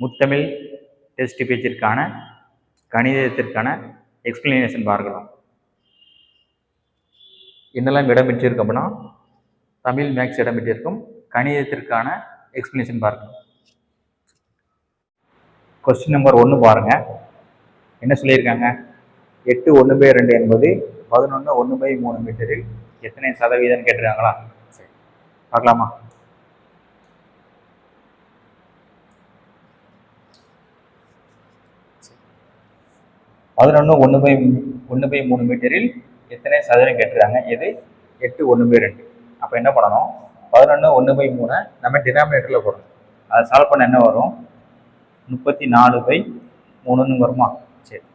முத்தமிழ் test பேஜிற்கான கணிதத்திற்கான explanation பார்க்கலாம். என்னெல்லாம் இடம்பெற்றிருக்கு அப்படின்னா தமிழ் மேக்ஸ் இடம்பெற்றிருக்கும், கணிதத்திற்கான எக்ஸ்பிளனேஷன் பார்க்கலாம். கொஸ்டின் நம்பர் 1 பாருங்க. என்ன சொல்லியிருக்காங்க? 8 1/2 என்பது 11 1/3 மீட்டரில் எத்தனை சதவீதம் கேட்டிருக்காங்களா? சரி, பார்க்கலாமா? பதினொன்று 1/3 மீட்டரில் எத்தனை சதவீதம் கேட்டிருக்காங்க? இது 8 1/2. அப்போ என்ன பண்ணணும்? 11 1/3 நம்ம டினாமினேட்டரில் போடணும். அதை சால்வ் பண்ண என்ன வரும்? 34/3 வருமா? சரி,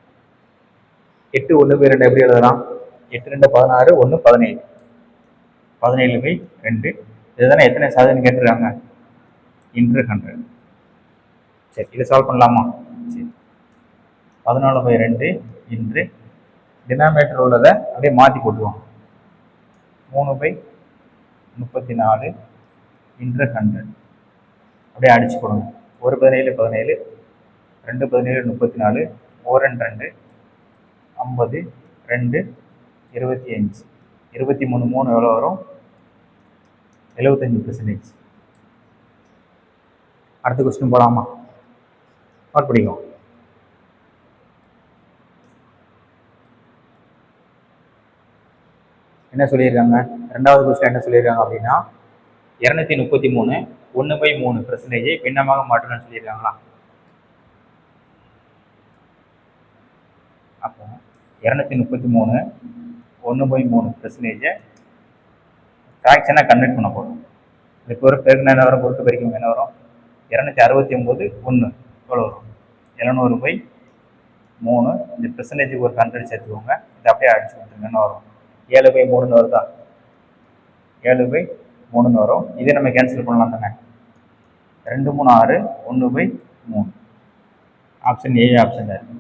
8 1/2 எப்படி எழுதலாம்? 8 2 16 1 17 17/2. இதுதானே எத்தனை சதவீதம் கேட்டிருக்காங்க? இன்டு 100. சரி, இதை சால்வ் பண்ணலாமா? சரி, 14/2 இன்று டினாமினேட்டர் உள்ளதை அப்படியே மாற்றி போட்டுவோம். 3/34 இன்று 100 அப்படியே அடிச்சு போடுங்க. 1 17 17, 2 17 34, 1 2 50, 2 25, 23 3 எவ்வளோ வரும்? 75%. அடுத்த கொஸ்டின் போகலாமா? நோட் பண்ணிக்கோங்க. என்ன சொல்லியிருக்காங்க? ரெண்டாவது கொஸ்டின் என்ன சொல்லியிருக்காங்க அப்படின்னா 233 1/3% பின்னமாக மாற்றணும்னு சொல்லியிருக்காங்களா? அப்போ 233 1/3% ஃப்ராக்ஷனாக கன்வெர்ட் பண்ண போகிறோம். இதுக்கு ஒரு பெருக்குனா என்ன வரும்? பொறுத்து பெருக்கும் என்ன வரும்? 269 1 எவ்வளோ வரும்? 700/3. இந்த பெர்சன்டேஜுக்கு ஒரு 100 சேர்த்துக்கோங்க. இதை அப்படியே அடிச்சு கொடுத்துருங்க. என்ன வரும்? 7/3 வருதா? 7/3 வரும். இதே நம்ம கேன்சல் பண்ணலாம் தானே. 2 3 6 1/3. ஆப்ஷன் ஏ ஆப்ஷன் இருக்கு.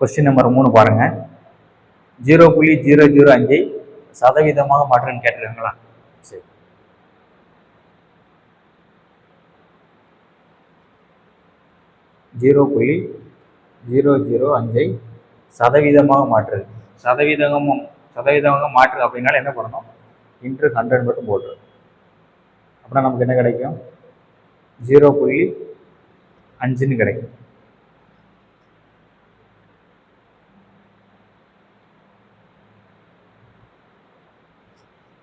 கொஸ்டின் நம்பர் 3 பாருங்க. 0.005 சதவீதமாக மாற்றுன்னு கேட்டிருக்காங்களா? சரி, 0.005 சதவீதமாக மாற்றுறது. சதவீதமாக மாற்று அப்படின்னால என்ன பண்ணணும்? இன்டு 100 மட்டும் போட்டுரு. அப்படின்னா நமக்கு என்ன கிடைக்கும்? 0.5 கிடைக்கும்.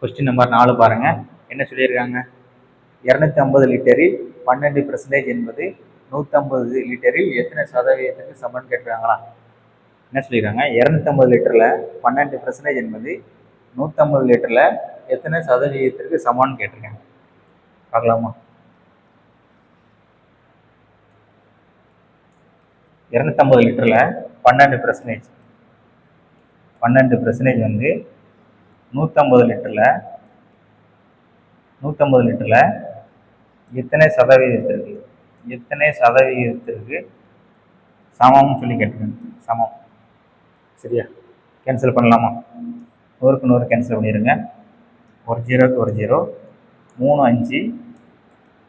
கொஸ்டின் நம்பர் 4 பாருங்க. என்ன சொல்லியிருக்காங்க? 250 லிட்டரில் 12% என்பது 150 லிட்டரில் எத்தனை சதவீதத்துக்கு சமன் கேட்டுருக்காங்களா? என்ன சொல்லியிருக்காங்க? 250 லிட்டரில் 12% என்பது 150 லிட்டரில் எத்தனை சதவீதத்திற்கு சமம்னு கேட்டிருக்காங்க. பார்க்கலாமா? 250 லிட்டரில் 12% வந்து 150 லிட்டரில் எத்தனை சதவீதத்திற்கு சமம்னு சொல்லி கேட்டிருக்காங்க. சமம். சரியா? கேன்சல் பண்ணலாமா? 100க்கு 100 கேன்சல் பண்ணிடுங்க. 1 0க்கு 1 0, 3 5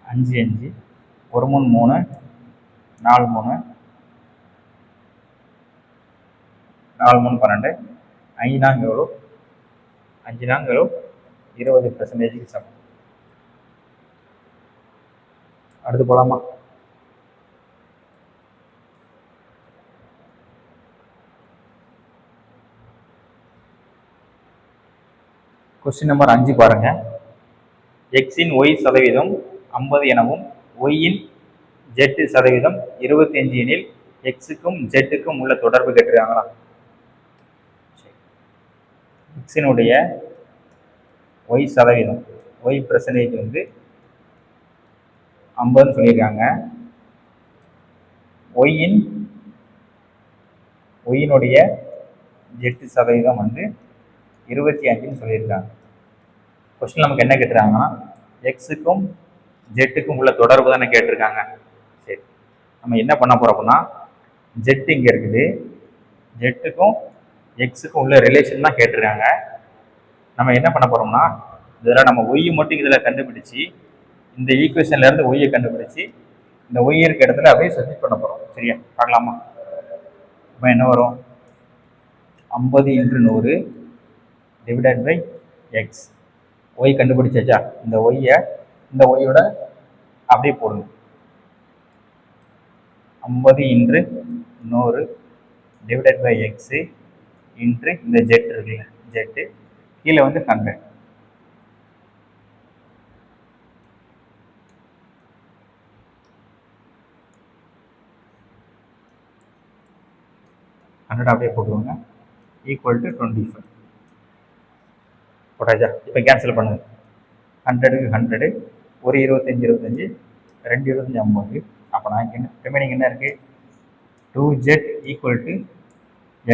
5 5, 1 3 3, 4 3, 4 3 12, 5 4 எவ்வளோ? 5 4 எவ்வளோ? 20%க்கு சமம். அடுத்து போகலாமா? கொஸ்டின் நம்பர் 5 பாருங்க. எக்ஸின் ஒய் சதவீதம் 50 எனவும் ஒய்யின் ஜெட் சதவீதம் 25 எனில் எக்ஸுக்கும் ஜெட்டுக்கும் உள்ள தொடர்பு கேட்டிருக்காங்களா? எக்ஸினுடைய ஒய் சதவீதம், ஒய் பெர்சன்டேஜ் வந்து 50ன்னு சொல்லியிருக்காங்க. ஒய்யினுடைய ஜெட்டு சதவீதம் வந்து 25ன்னு சொல்லியிருக்காங்க. கொஸ்டின் நமக்கு என்ன கேட்டிருக்காங்கன்னா எக்ஸுக்கும் ஜெட்டுக்கும் உள்ள தொடர்பு தானே கேட்டிருக்காங்க. சரி, நம்ம என்ன பண்ண போறோம் அப்படின்னா ஜெட் இங்கே இருக்குது, ஜெட்டுக்கும் எக்ஸுக்கும் உள்ள ரிலேஷன் தான் கேட்டிருக்காங்க. நம்ம என்ன பண்ண போகிறோம்னா, இதில் நம்ம ஒய் மட்டும் இதில் கண்டுபிடிச்சி இந்த ஈக்குவேஷன்லேருந்து ஒய்யை கண்டுபிடிச்சி இந்த ஒய் இருக்க இடத்துல அப்படியே சப்ஸ்டிட் பண்ண போகிறோம். சரியா, பார்க்கலாமா? இப்போ என்ன வரும்? 50 × 100 டிவைடட் பை எக்ஸ். ஒய் கண்டுபிடிச்சாச்சா? இந்த ஒய்யை இந்த ஒய்யோட அப்படியே போடுங்க. 50 × 100 டிவைடட் பை எக்ஸு இன்ட்ரு இந்த ஜெட் இருக்குல்ல, ஜெட்டு கீழே வந்து 100. அப்படியே போட்டுக்கோங்க. ஈக்குவல் டு 25 போட்டாச்சா? இப்போ கேன்சல் பண்ணுங்க. 100க்கு 100, ஒரு 25 25, 2 25 50. அப்போ நான் என்ன ரிமைனிங் என்ன இருக்குது? 2z equal to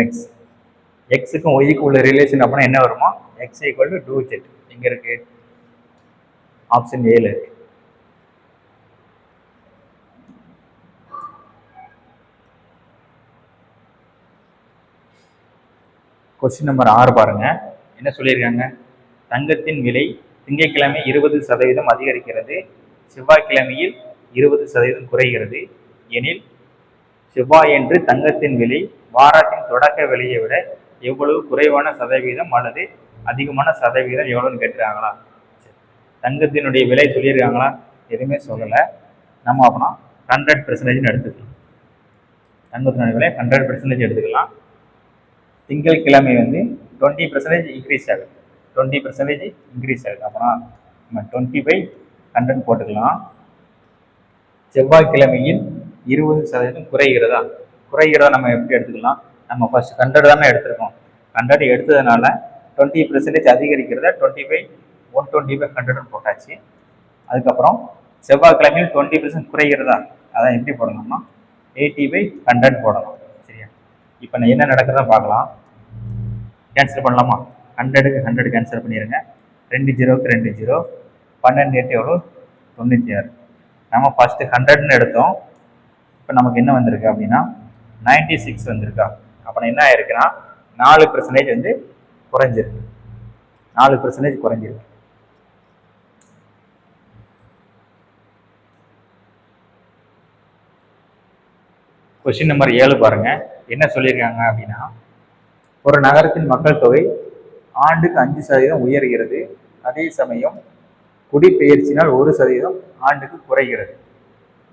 X. எக்ஸுக்கும் ஒய்க்கும் உள்ள ரிலேஷன் அப்படின்னா என்ன வருமா? X equal to 2z. எங்கே இருக்குது? ஆப்ஷன் ஏல இருக்கு. கொஸ்டின் நம்பர் 6 பாருங்க. என்ன சொல்லியிருக்காங்க? தங்கத்தின் விலை திங்கட்கிழமை 20% அதிகரிக்கிறது, செவ்வாய்க்கிழமையில் 20% குறைகிறது எனில் செவ்வாயன்று தங்கத்தின் விலை வாரத்தின் தொடக்க விலையை விட எவ்வளவு குறைவான சதவீதம் அல்லது அதிகமான சதவீதம் எவ்வளோன்னு கேட்டுருக்காங்களா? தங்கத்தினுடைய விலை சொல்லியிருக்காங்களா? எதுவுமே சொல்லலை. நம்ம அப்படின்னா 100% எடுத்துக்கலாம். தங்கத்தினுடைய விலை 100% எடுத்துக்கலாம். திங்கட்கிழமை வந்து 20% இன்க்ரீஸ் ஆகுது, 20% இன்க்ரீஸ் ஆகுது. அப்புறம் நம்ம 20/100 போட்டுக்கலாம். செவ்வாய்க்கிழமையில் 20% குறைகிறதா? குறைகிறதா நம்ம எப்படி எடுத்துக்கலாம்? நம்ம ஃபர்ஸ்ட் 100 தானே எடுத்திருக்கோம். 100 எடுத்ததுனால 20% அதிகரிக்கிறத 20/120/100 போட்டாச்சு. அதுக்கப்புறம் செவ்வாய்க்கிழமையில் 20% குறைகிறதா? அதான் எப்படி போடணும்னா 80/100 போடணும். சரியா? இப்போ நான் என்ன நடக்கிறதா பார்க்கலாம். கேன்சல் பண்ணலாமா? 100க்கு 100 கேன்சல் பண்ணிடுங்க. 2 0க்கு 2 0, 12 8 எவ்வளோ? 96. நம்ம ஃபஸ்ட்டு 100ன்னு எடுத்தோம். இப்போ நமக்கு என்ன வந்திருக்கு அப்படின்னா 96 வந்திருக்கா? அப்போ என்ன ஆயிருக்குன்னா 4% வந்து குறைஞ்சிருக்கு. 4% குறைஞ்சிருக்கு. கொஸ்டின் நம்பர் 7 பாருங்க. என்ன சொல்லியிருக்காங்க அப்படின்னா, ஒரு நகரத்தின் மக்கள் தொகை ஆண்டுக்கு 5% உயர்கிறது, அதே சமயம் குடிபெயர்ச்சினால் 1% ஆண்டுக்கு குறைகிறது.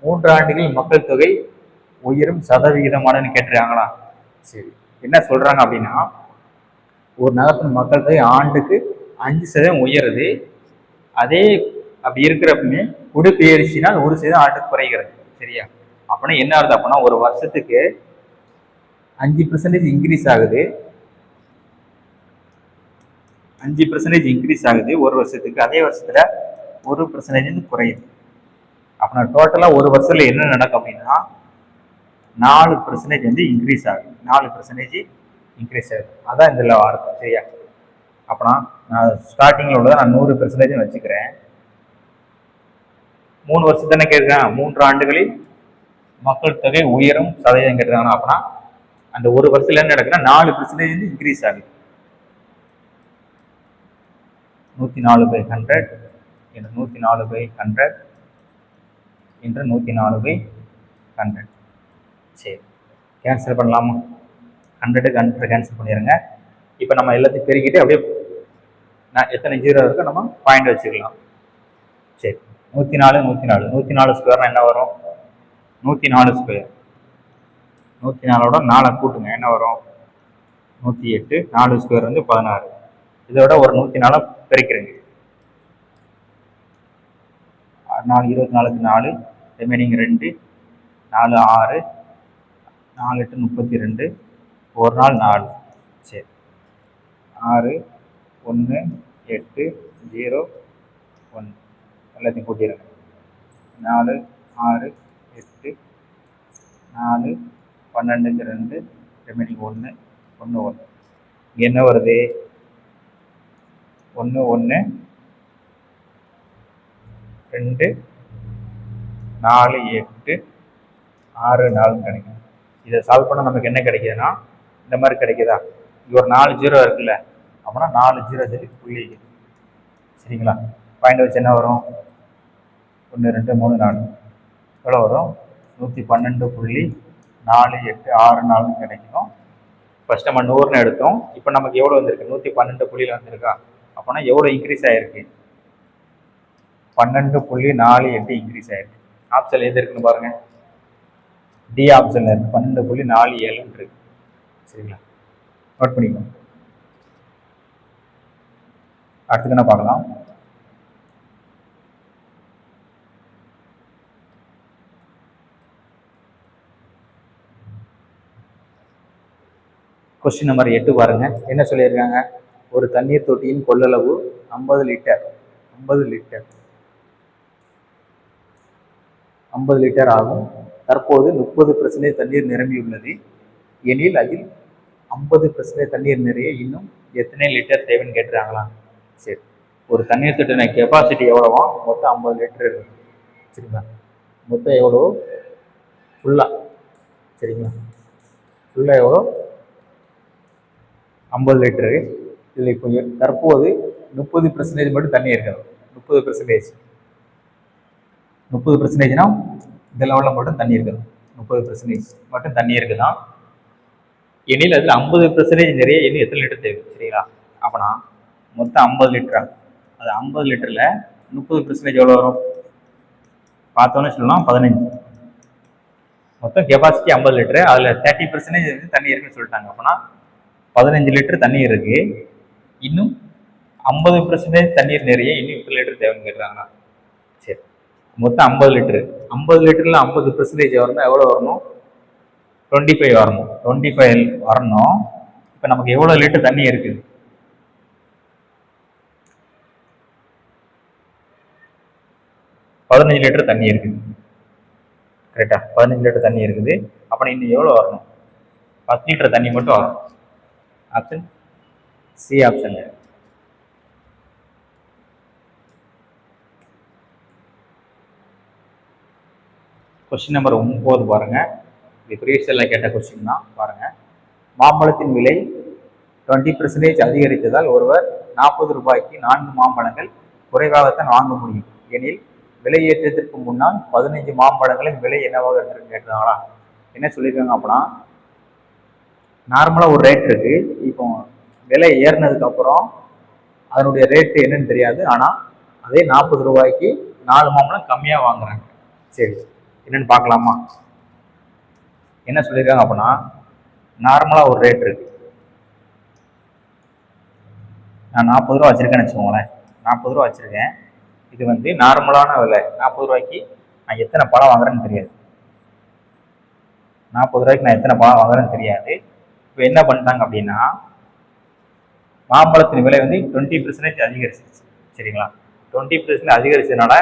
3 ஆண்டுகளில் மக்கள் தொகை உயரும் சதவிகிதமானு கேட்டுருக்காங்களா? சரி, என்ன சொல்றாங்க அப்படின்னா, ஒரு நகரத்தின் மக்கள் தொகை ஆண்டுக்கு 5% உயருது, அதே அப்படி இருக்கிறப்பமே குடிபெயர்ச்சினால் 1% ஆண்டுக்கு குறைகிறது. சரியா? அப்படின்னா என்ன ஆகுது அப்படின்னா, ஒரு வருஷத்துக்கு 5% இன்க்ரீஸ் ஆகுது, 5% இன்க்ரீஸ் ஆகுது ஒரு வருஷத்துக்கு. அதே வருஷத்துல 1% குறையுது. அப்படின்னா டோட்டலா ஒரு வருஷத்துல என்ன நடக்கும் அப்படின்னா 4% வந்து இன்க்ரீஸ் ஆகுது. 4% இன்க்ரீஸ் ஆகுது. அதான் இதுல அர்த்தம். சரியா? அப்படின்னா நான் ஸ்டார்டிங்ல உள்ளதை நான் 100% வச்சுக்கிறேன். 3 வருஷம் தானே கேட்குறேன். 3 ஆண்டுகளில் மக்கள் தொகை உயரும் சதவீதம் கேட்டுருக்காங்க. அப்படின்னா அந்த ஒரு வருஷத்துல என்ன நடக்குன்னா 4% இன்க்ரீஸ் ஆகுது. 104/100 என்று 104/100 என்று 104/100. சரி, கேன்சல் பண்ணலாமா? 100க்கு 100 கேன்சல் பண்ணிடுங்க. இப்போ நம்ம எல்லாத்தையும் பெருக்கிட்டு அப்படியே நான் எத்தனை 0 இருக்கோ நம்ம பாயிண்ட் வச்சுக்கலாம். சரி, 104 104 104 ஸ்கொயர்னா என்ன வரும்? 104 ஸ்கொயர். 104ஓட 4 கூட்டுங்க, என்ன வரும்? 108. 4 ஸ்கொயர் வந்து 16. இதோட ஒரு 104 பெருக்கிறேங்க. 4 24க்கு 4, ரிமைனிங் 2, 4 6, 4 8 32, ஒரு நாள் 4. சரி, 6 1 8 0 1 எல்லாத்தையும் கூட்டிடுங்க. 4 6 8 4 12க்கு 2, ரிமைனிங் 1 1 1. இங்கே என்ன வருது? 1 1 2 4 8 6 4 கிடைக்கும். இதை சால்வ் பண்ணால் நமக்கு என்ன கிடைக்குதுன்னா இந்த மாதிரி கிடைக்குதா? ஒரு 4 ஜீரோ இருக்குல்ல, அப்படின்னா 4 ஜீரோ சொல்லி புள்ளி. சரிங்களா? பாயிண்ட் வச்சு என்ன வரும்? 1 2 3 4 எவ்வளோ வரும்? 112.4864 கிடைக்கும். ஃபர்ஸ்ட் நம்ம 100ன்னு எடுத்தோம். இப்போ நமக்கு எவ்வளோ வந்திருக்கு? 112 புள்ளியில் வந்திருக்கா? அப்போனா எவ்வளோ இன்க்ரீஸ் ஆகிருக்கு? 12.48 இன்க்ரீஸ் ஆகிருக்கு. ஆப்ஷன் எது இருக்குன்னு பாருங்க. டி ஆப்ஷன்ல இருக்கு 12.47 இருக்கு. சரிங்களா? நோட் பண்ணிக்கோங்க. அடுத்து என்ன பார்க்கலாம்? கொஸ்டின் நம்பர் 8 பாருங்க. என்ன சொல்லியிருக்காங்க? ஒரு தண்ணீர் தொட்டியின் கொள்ளளவு 50 லிட்டர் 50 லிட்டர் ஆகும். தற்போது 30% தண்ணீர் நிரம்பியுள்ளது எனில் அதில் 50% தண்ணீர் நிறைய இன்னும் எத்தனை லிட்டர் தேவைன்னு கேட்டுறாங்களா? சரி, ஒரு தண்ணீர் தொட்டின கெப்பாசிட்டி எவ்வளவா? மொத்தம் 50 லிட்டர் இருக்கு. சரிங்களா? மொத்தம் எவ்வளோ? ஃபுல்லா. சரிங்களா? ஃபுல்லா எவ்வளோ? 50 லிட்டரு. இதில் இப்போ தற்போது 30% மட்டும் தண்ணி இருக்கணும். 30%னா இந்த லெவலில் மட்டும் தண்ணி இருக்கணும். 30% மட்டும் தண்ணி இருக்குதான். எனில் அதில் 50% நிறைய இன்னும் எத்தனை லிட்டர் தேவை? சரிங்களா? அப்போனா மொத்தம் 50 லிட்டரா? அது 50 லிட்டரில் 30% எவ்வளோ வரும்? பார்த்தோன்னே சொல்லலாம் 15. மொத்தம் கெப்பாசிட்டி 50 லிட்டரு, அதில் 30% தண்ணி இருக்குன்னு சொல்லிட்டாங்க. அப்போனா 15 லிட்டர் தண்ணீர் இருக்கு. இன்னும் 50% தண்ணீர் நிறைய இன்னும் எத்தனை லிட்டர் தேவைன்னு கேட்குறாங்களா? சரி, மொத்தம் 50 லிட்டரு. 50 லிட்டரில் 50% வரணும். எவ்வளோ வரணும்? 25 வரணும். 25 வரணும். இப்போ நமக்கு எவ்வளோ லிட்டர் தண்ணி இருக்குது? 15 லிட்டர் தண்ணி இருக்குது. கரெக்டா? 15 லிட்டர் தண்ணி இருக்குது. அப்போ இன்னும் எவ்வளோ வரணும்? 10 லிட்டர் தண்ணி மட்டும் வரணும். Option C option. Question number 9 பாருங்க. இது ப்ரீவியஸ்ல கேட்ட கொஸ்டின் தான் பாருங்க. மாம்பழத்தின் விலை 20% அதிகரித்ததால் ஒருவர் 40 ரூபாய்க்கு 4 மாம்பழங்கள் குறைவாகத்தான் வாங்க முடியும் எனில் விலையேற்றத்திற்கு முன்னால் 15 மாம்பழங்களின் விலை என்னவாக இருந்திருக்கு கேட்டாங்களா? என்ன சொல்லியிருக்காங்க? அப்படின்னா நார்மலாக ஒரு ரேட் இருக்கு. இப்போ விலை ஏறினதுக்கு அப்புறம் அதனுடைய ரேட்டு என்னன்னு தெரியாது. ஆனால் அதே 40 ரூபாய்க்கு 4 மாம்பழம் கம்மியாக வாங்குறாங்க. சரி, என்னன்னு பார்க்கலாமா? என்ன சொல்லியிருக்காங்க? அப்படின்னா நார்மலாக ஒரு ரேட் இருக்கு. நான் 40 ரூபா வச்சிருக்கேன்னு வச்சுக்கோங்களேன். 40 ரூபா வச்சிருக்கேன். இது வந்து நார்மலான விலை. 40 ரூபாய்க்கு நான் எத்தனை பழம் வாங்குறேன்னு தெரியாது. 40 ரூபாய்க்கு நான் எத்தனை பழம் வாங்குறேன்னு தெரியாது. இப்போ என்ன பண்ணிட்டாங்க அப்படின்னா, மாம்பழத்தின் விலை வந்து 20% அதிகரிச்சிருச்சு. சரிங்களா? 20% அதிகரிச்சதுனால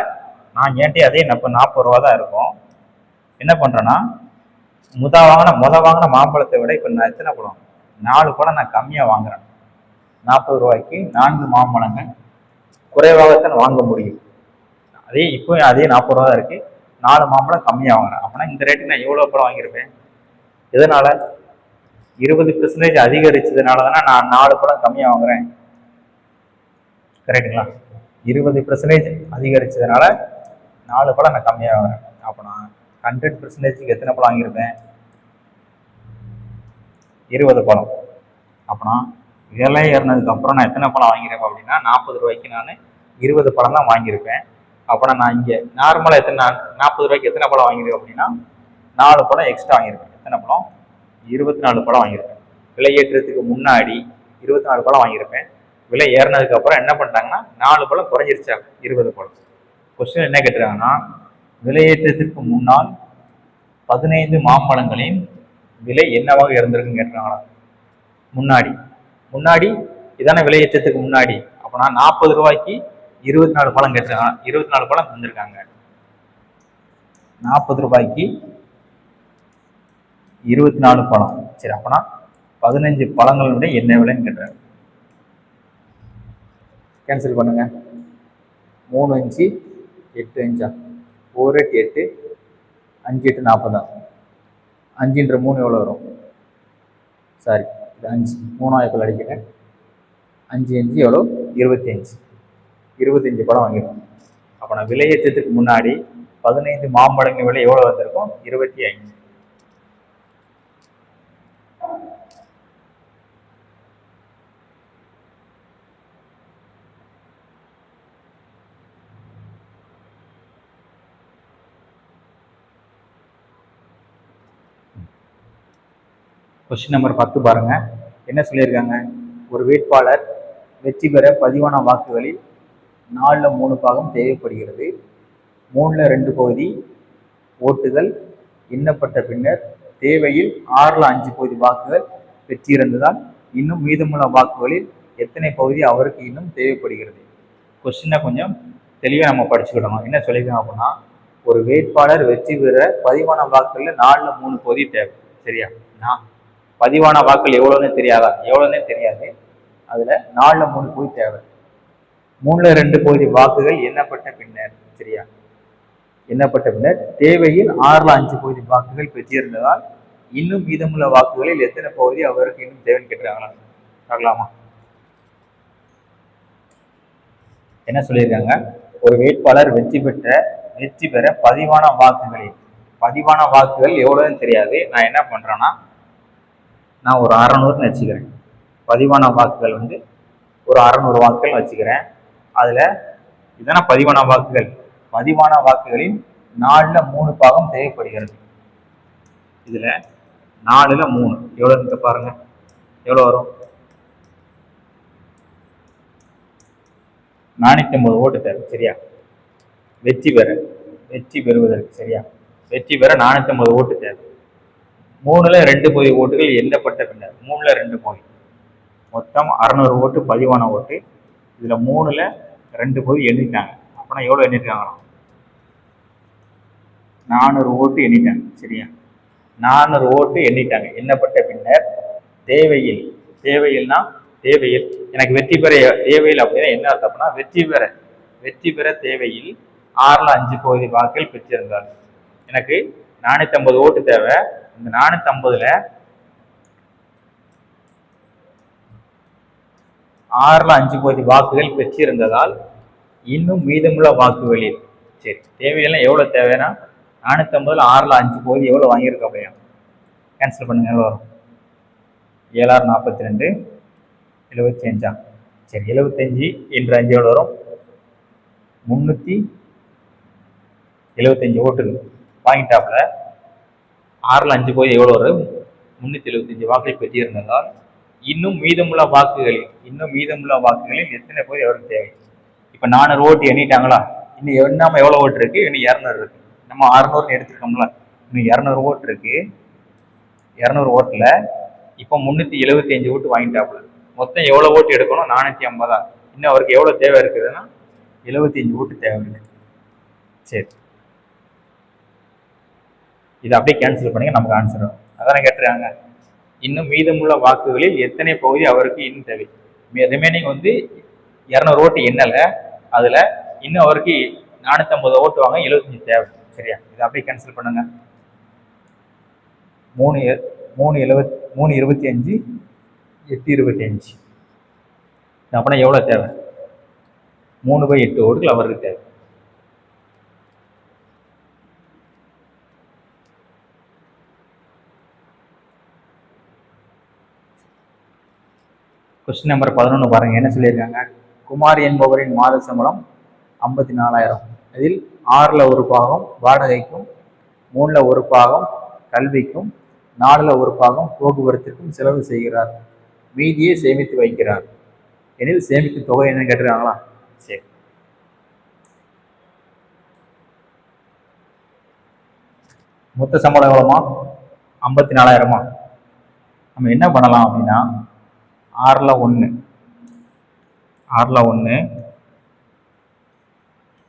நான் ஏன்ட்டே அதே 40 ரூபா தான் இருக்கும். என்ன பண்ணுறேன்னா, வாங்கின மாம்பழத்தை விட இப்போ நான் எத்தனை பழம்? 4 பழம் நான் கம்மியாக வாங்குறேன். 40 ரூபாய்க்கு 4 மாம்பழங்கள் குறைவாகத்தான் வாங்க முடியும். இப்போ அதே 40 ரூபா தான் இருக்கு. 4 மாம்பழம் கம்மியாக வாங்குறேன். அப்படின்னா இந்த ரேட்டுக்கு நான் எவ்வளோ பழம் வாங்கியிருப்பேன்? எதனால? 20% அதிகரிச்சதுனால தானே நான் 4 பழம் கம்மியாக வாங்குறேன். கரெக்டுங்களா? 20% அதிகரிச்சதுனால 4 பழம் நான் கம்மியாக வாங்குறேன். அப்போ நான் 100%க்கு எத்தனை பழம் வாங்கியிருப்பேன்? 20 பழம். அப்போனா விலை ஏறினதுக்கு அப்புறம் நான் எத்தனை பழம் வாங்கியிருப்பேன் அப்படின்னா 40 ரூபாய்க்கு நான் 20 பழம் தான் வாங்கியிருப்பேன். அப்போனா நான் இங்கே நார்மலாக 40 ரூபாய்க்கு எத்தனை பழம் வாங்கியிருப்பேன் அப்படின்னா 4 பழம் எக்ஸ்ட்ரா வாங்கியிருப்பேன். எத்தனை பழம்? 24 பழம் வாங்கியிருப்பேன். விலை ஏற்றத்துக்கு முன்னாடி 24 பழம் வாங்கியிருப்பேன். விலை ஏறினதுக்கு அப்புறம் என்ன பண்ணிட்டாங்கன்னா 4 பழம் குறைஞ்சிருச்சாங்க, 20 பழம். கொஸ்டின் என்ன கேட்டுருக்காங்கன்னா, விலையேற்றத்திற்கு முன்னால் 15 மாம்பழங்களின் விலை என்னவாக இருந்திருக்குன்னு கேட்டுருக்காங்களா? முன்னாடி இதான விலையேற்றத்துக்கு முன்னாடி. அப்போனா 40 ரூபாய்க்கு 24 பழம் கேட்டுருக்காங்க. 24 பழம் தந்திருக்காங்க. 40 ரூபாய்க்கு 24 பழம். சரி, அப்போனா 15 பழங்களுடைய என்ன விலைன்னு கேட்டுறாங்க. கேன்சல் பண்ணுங்க. 3 5 8 5 4 8 8 5 8 40. 5 3 எவ்வளோ வரும்? சாரி, இது 5 3 அடிக்கிறேன். 5 5 எவ்வளோ 25. 25 பழம் வாங்கிடும். அப்போ நான் விலையேற்றத்துக்கு முன்னாடி 15 மாம்பழங்கள் விலை எவ்வளோ வந்திருக்கும்? 25. கொஸ்டின் நம்பர் 10 பாருங்க. என்ன சொல்லியிருக்காங்க? ஒரு வேட்பாளர் வெற்றி பெற பதிவான வாக்குகளில் 4ல் 3 பாகம் தேவைப்படுகிறது. 3ல் 2 பகுதி ஓட்டுகள் எண்ணப்பட்ட பின்னர் தேவையில் 6ல் 5 பகுதி வாக்குகள் பெற்றிருந்ததால் இன்னும் மீதமுள்ள வாக்குகளில் எத்தனை பகுதி அவருக்கு இன்னும் தேவைப்படுகிறது? கொஸ்டினை கொஞ்சம் தெளிவாக நம்ம படிச்சுக்கிடணும். என்ன சொல்லியிருக்காங்க அப்படின்னா, ஒரு வேட்பாளர் வெற்றி பெற பதிவான வாக்குகளில் 4ல் 3 பகுதி தேவை. சரியா? பதிவான வாக்கள் எவ்வளோன்னு தெரியாதா? எவ்வளோன்னே தெரியாது. அதில் 4ல் 3 பகுதி தேவை. 3ல் 2 பகுதி வாக்குகள் எண்ணப்பட்ட பின்னர், சரியா, எண்ணப்பட்ட பின்னர் தேவையில் 6ல் 5 பகுதி வாக்குகள் பெற்றிருந்ததால் இன்னும் மீதமுள்ள வாக்குகளில் எத்தனை பகுதி அவருக்கு இன்னும் தேவைன்னு கேட்டுறாங்களா? பார்க்கலாமா? என்ன சொல்லியிருக்காங்க? ஒரு வேட்பாளர் வெற்றி பெற பதிவான வாக்குகள் எவ்வளோன்னு தெரியாது. நான் என்ன பண்றேன்னா, நான் ஒரு 600ன்னு வச்சுக்கிறேன். பதிவான வாக்குகள் வந்து ஒரு 600 வாக்குகள் வச்சுக்கிறேன். அதில் இதெல்லாம் பதிவான வாக்குகளின் 4ல் 3 பாகம் தேவைப்படுகிறது. இதில் 4ல் 3 எவ்வளோன்னு பாருங்க. எவ்வளோ வரும்? 450 ஓட்டு தேவை. சரியா? வெற்றி பெறுவதற்கு, சரியா, வெற்றி பெற 450 ஓட்டு தேவை. 3ல் 2 பகுதி ஓட்டுகள் எண்ணப்பட்ட பின்னர் 3ல் 2 பகுதி மொத்தம் 600 ஓட்டு பதிவான ஓட்டு. இதுல 3ல் 2 பகுதி எண்ணிட்டாங்க. அப்படின்னா எவ்வளவு எண்ணிருக்காங்களா? 400 ஓட்டு எண்ணிட்டாங்க. சரியா? 400 ஓட்டு எண்ணிட்டாங்க. எண்ணப்பட்ட பின்னர் தேவையில் எனக்கு வெற்றி பெற தேவையில் அப்படின்னா என்ன அர்த்தம் அப்படின்னா, வெற்றி பெற தேவையில் 6ல் 5 பகுதி வாக்குகள் பெற்றிருந்தார். எனக்கு 450 ஓட்டு தேவை. இந்த 450ல் 6ல் 5 பகுதி வாக்குகள் பெற்றிருந்ததால் இன்னும் மீதமுள்ள வாக்குகளில், சரி, தேவையெல்லாம் எவ்வளவு தேவைன்னா 450ல் 6ல் 5 பகுதி எவ்வளவு வாங்கியிருக்க அப்படியா? கேன்சல் பண்ணுங்க. எவ்வளோ வரும்? 7 42 75. சரி, 75 என்று 5 எவ்வளோ வரும்? 375 ஓட்டுகள் வாங்கிட்டாப்புல. 6ல் 5 பகுதி எவ்வளோ வரும்? 375 வாக்குகள் பெற்றிருந்ததால் இன்னும் மீதமுள்ள வாக்குகளில் எத்தனை பகுதி அவருக்கு தேவை? இப்ப 400 ஓட்டு எண்ணிட்டாங்களா? இன்னும் எண்ணாம எவ்வளவு ஓட்டு இருக்கு? இன்னும் 200 இருக்கு. நம்ம 600 எடுத்துருக்கோம்ல, இன்னும் 200 ஓட்டு இருக்கு. 200 ஓட்டுல இப்ப 375 ஓட்டு வாங்கிட்டாப்புல. மொத்தம் எவ்வளவு ஓட்டு எடுக்கணும்? 450. இன்னும் அவருக்கு எவ்வளவு தேவை இருக்குதுன்னா 75 ஓட்டு தேவை இருக்கு. சரி, இதை அப்படியே கேன்சல் பண்ணுங்க. நமக்கு ஆன்சர் வரும். அதான கேட்டுருக்காங்க. இன்னும் மீதமுள்ள வாக்குகளில் எத்தனை பகுதி அவருக்கு இன்னும் தேவை? ரிமைனிங் வந்து 200 ஓட்டு எண்ணல, அதுல இன்னும் அவருக்கு 450 ஓட்டு வாங்க 75 தேவை. சரியா? இதை அப்படியே கேன்சல் பண்ணுங்க. 325 825. அப்படின்னா எவ்வளவு தேவை? 3/8 ஓட்டுகள் அவருக்கு தேவை. கொஸ்டின் நம்பர் 11 பாருங்க. என்ன சொல்லியிருக்காங்க? குமார் என்பவரின் மாத சம்பளம் 54,000. இதில் 6ல் 1 பாகம் வாடகைக்கும், 3ல் 1 பாகம் கல்விக்கும், 4ல் 1 பாகம் போக்குவரத்திற்கும் செலவு செய்கிறார். மீதியை சேமித்து வைக்கிறார் எனில் சேமிக்கும் தொகை என்னன்னு கேட்டுருக்காங்களா? சரி, மொத்த சம்பளம் எவ்வளோமா? 54,000. நம்ம என்ன பண்ணலாம் அப்படின்னா, 6ல் 1,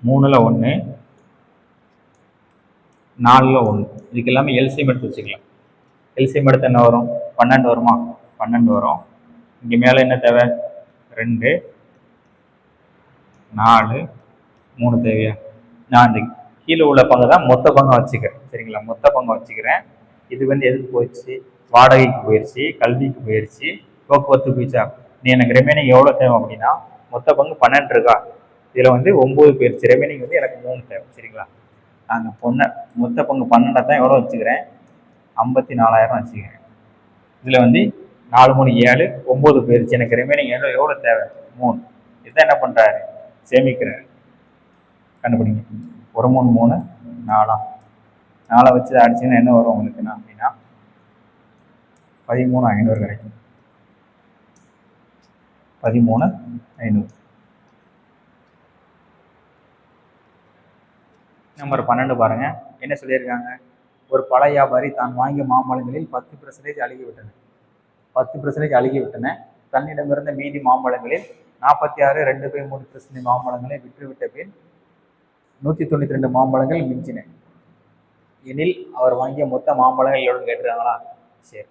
3ல் 1, 4ல் 1, இதுக்கு எல்லாமே எல்சிஎம் எடுத்து வச்சுக்கலாம். எல்சிஎம் எடுத்து என்ன வரும்? 12 வருமா? 12 வரும். இங்கே மேலே என்ன தேவை? 2, 4, 3 தேவையா? நான் அந்த கீழே உள்ள பங்கு தான் மொத்த பங்கம் வச்சுக்கிறேன். சரிங்களா? மொத்த பங்கம் வச்சுக்கிறேன். இது வந்து எதுக்கு போச்சு? வாடகைக்கு போயிடுச்சு, கல்விக்கு போயிடுச்சு, போக்குவரத்து போயிடுச்சா. நீ எனக்கு ரிமைனிங் எவ்வளோ தேவை அப்படின்னா மொத்த பங்கு 12 இருக்கா, இதில் வந்து 9 போயிடுச்சு, ரிமைனிங் வந்து எனக்கு 3 தேவை. சரிங்களா, அந்த மொத்த பங்கு 12 தான் எவ்வளோ வச்சுக்கிறேன், 54,000 வச்சுக்கிறேன். இதில் வந்து 4 3 7 9 போயிடுச்சு, எனக்கு ரிமைனிங் எவ்வளோ தேவை 3. இதுதான் என்ன பண்ணுறாரு, சேமிக்கிறாரு. கண்டுபிடிங்க. 1 3 3 4 4 வச்சு அடிச்சுன்னா என்ன வரும் உங்களுக்கு அப்படின்னா 13,500 கிடைக்கும். 13,500. நம்பர் 12 பாருங்க, என்ன சொல்லியிருக்காங்க. ஒரு பழ வியாபாரி தான் வாங்கிய மாம்பழங்களில் 10% அழுகிவிட்டன. 10% அழுகிவிட்டன. தன்னிடமிருந்த மீதி மாம்பழங்களில் 46 2/3% மாம்பழங்களை விற்றுவிட்ட பின் 192 மாம்பழங்கள் மிஞ்சின எனில் அவர் வாங்கிய மொத்த மாம்பழங்கள் எவ்வளவு கேட்டுருக்காங்களா. சரி,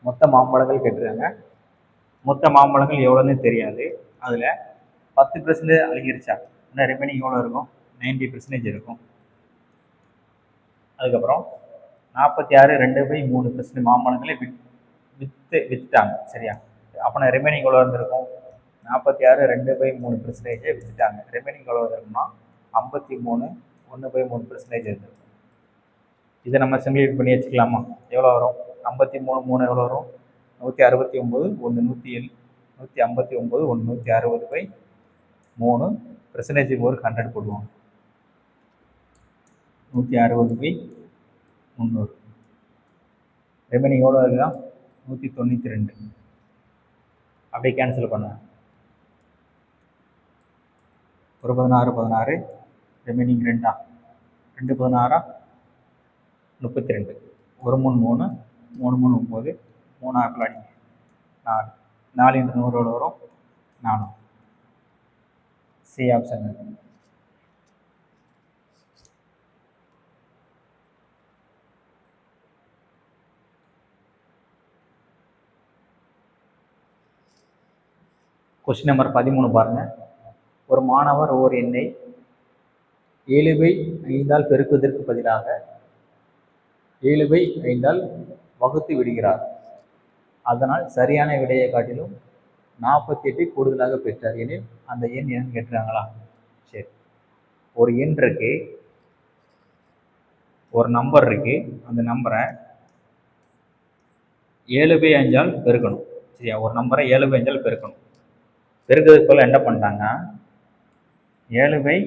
மொத்த மாம்பழங்கள் கேட்டுருக்காங்க. மொத்த மாம்பழங்கள் எவ்வளோன்னு தெரியாது. அதில் 10% அழுகிருச்சா, இன்னும் ரிமைனிங் எவ்வளோ இருக்கும், 90% இருக்கும். அதுக்கப்புறம் 46 2/3% மாம்பழங்களை விற்றுட்டாங்க. சரியா, அப்போ ரிமைனிங் எவ்வளோ இருந்திருக்கும், 46 2/3% விற்றுட்டாங்க. ரிமைனிங் எவ்வளோ இருக்குன்னா 53 1/3% இருந்திருக்கும். இதை நம்ம சிம்பிளிஃபை பண்ணி வச்சுக்கலாமா. எவ்வளோ வரும், 53 3 எவ்வளோ வரும், 169 1 107 159 1 160/3 பெர்சன்டேஜுக்கு ஒரு 100 போடுவோம். 160/300. ரிமைனிங் எவ்வளோ இருக்குதா, 192. அப்படியே கேன்சல் பண்ணுவேன். ஒரு 16 16 ரிமைனிங் 2 2 16 32. 1 3 3 3 3 9 3 ஆக்கில் அடிங்க 4 4 × 100 எவ்வளோ வரும் 4. C option. கொஸ்டின் நம்பர் 13 பாருங்க. ஒரு மாணவர் ஓர் எண்ணை 7/5 பெருக்குவதற்கு பதிலாக 7/5 வகுத்து விடுகிறார். அதனால் சரியான விடையை காட்டிலும் 48 கூடுதலாக பெற்றார் எனில் அந்த எண் என்னன்னு கேட்டுறாங்களா. சரி, ஒரு எண் இருக்கு, ஒரு நம்பர் இருக்கு, அந்த நம்பரை 7/5 பெருக்கணும். சரியா, ஒரு நம்பரை 7/5 பெருக்கணும். பெருக்கிறதுக்கு போல என்ன பண்ணிட்டாங்க, 7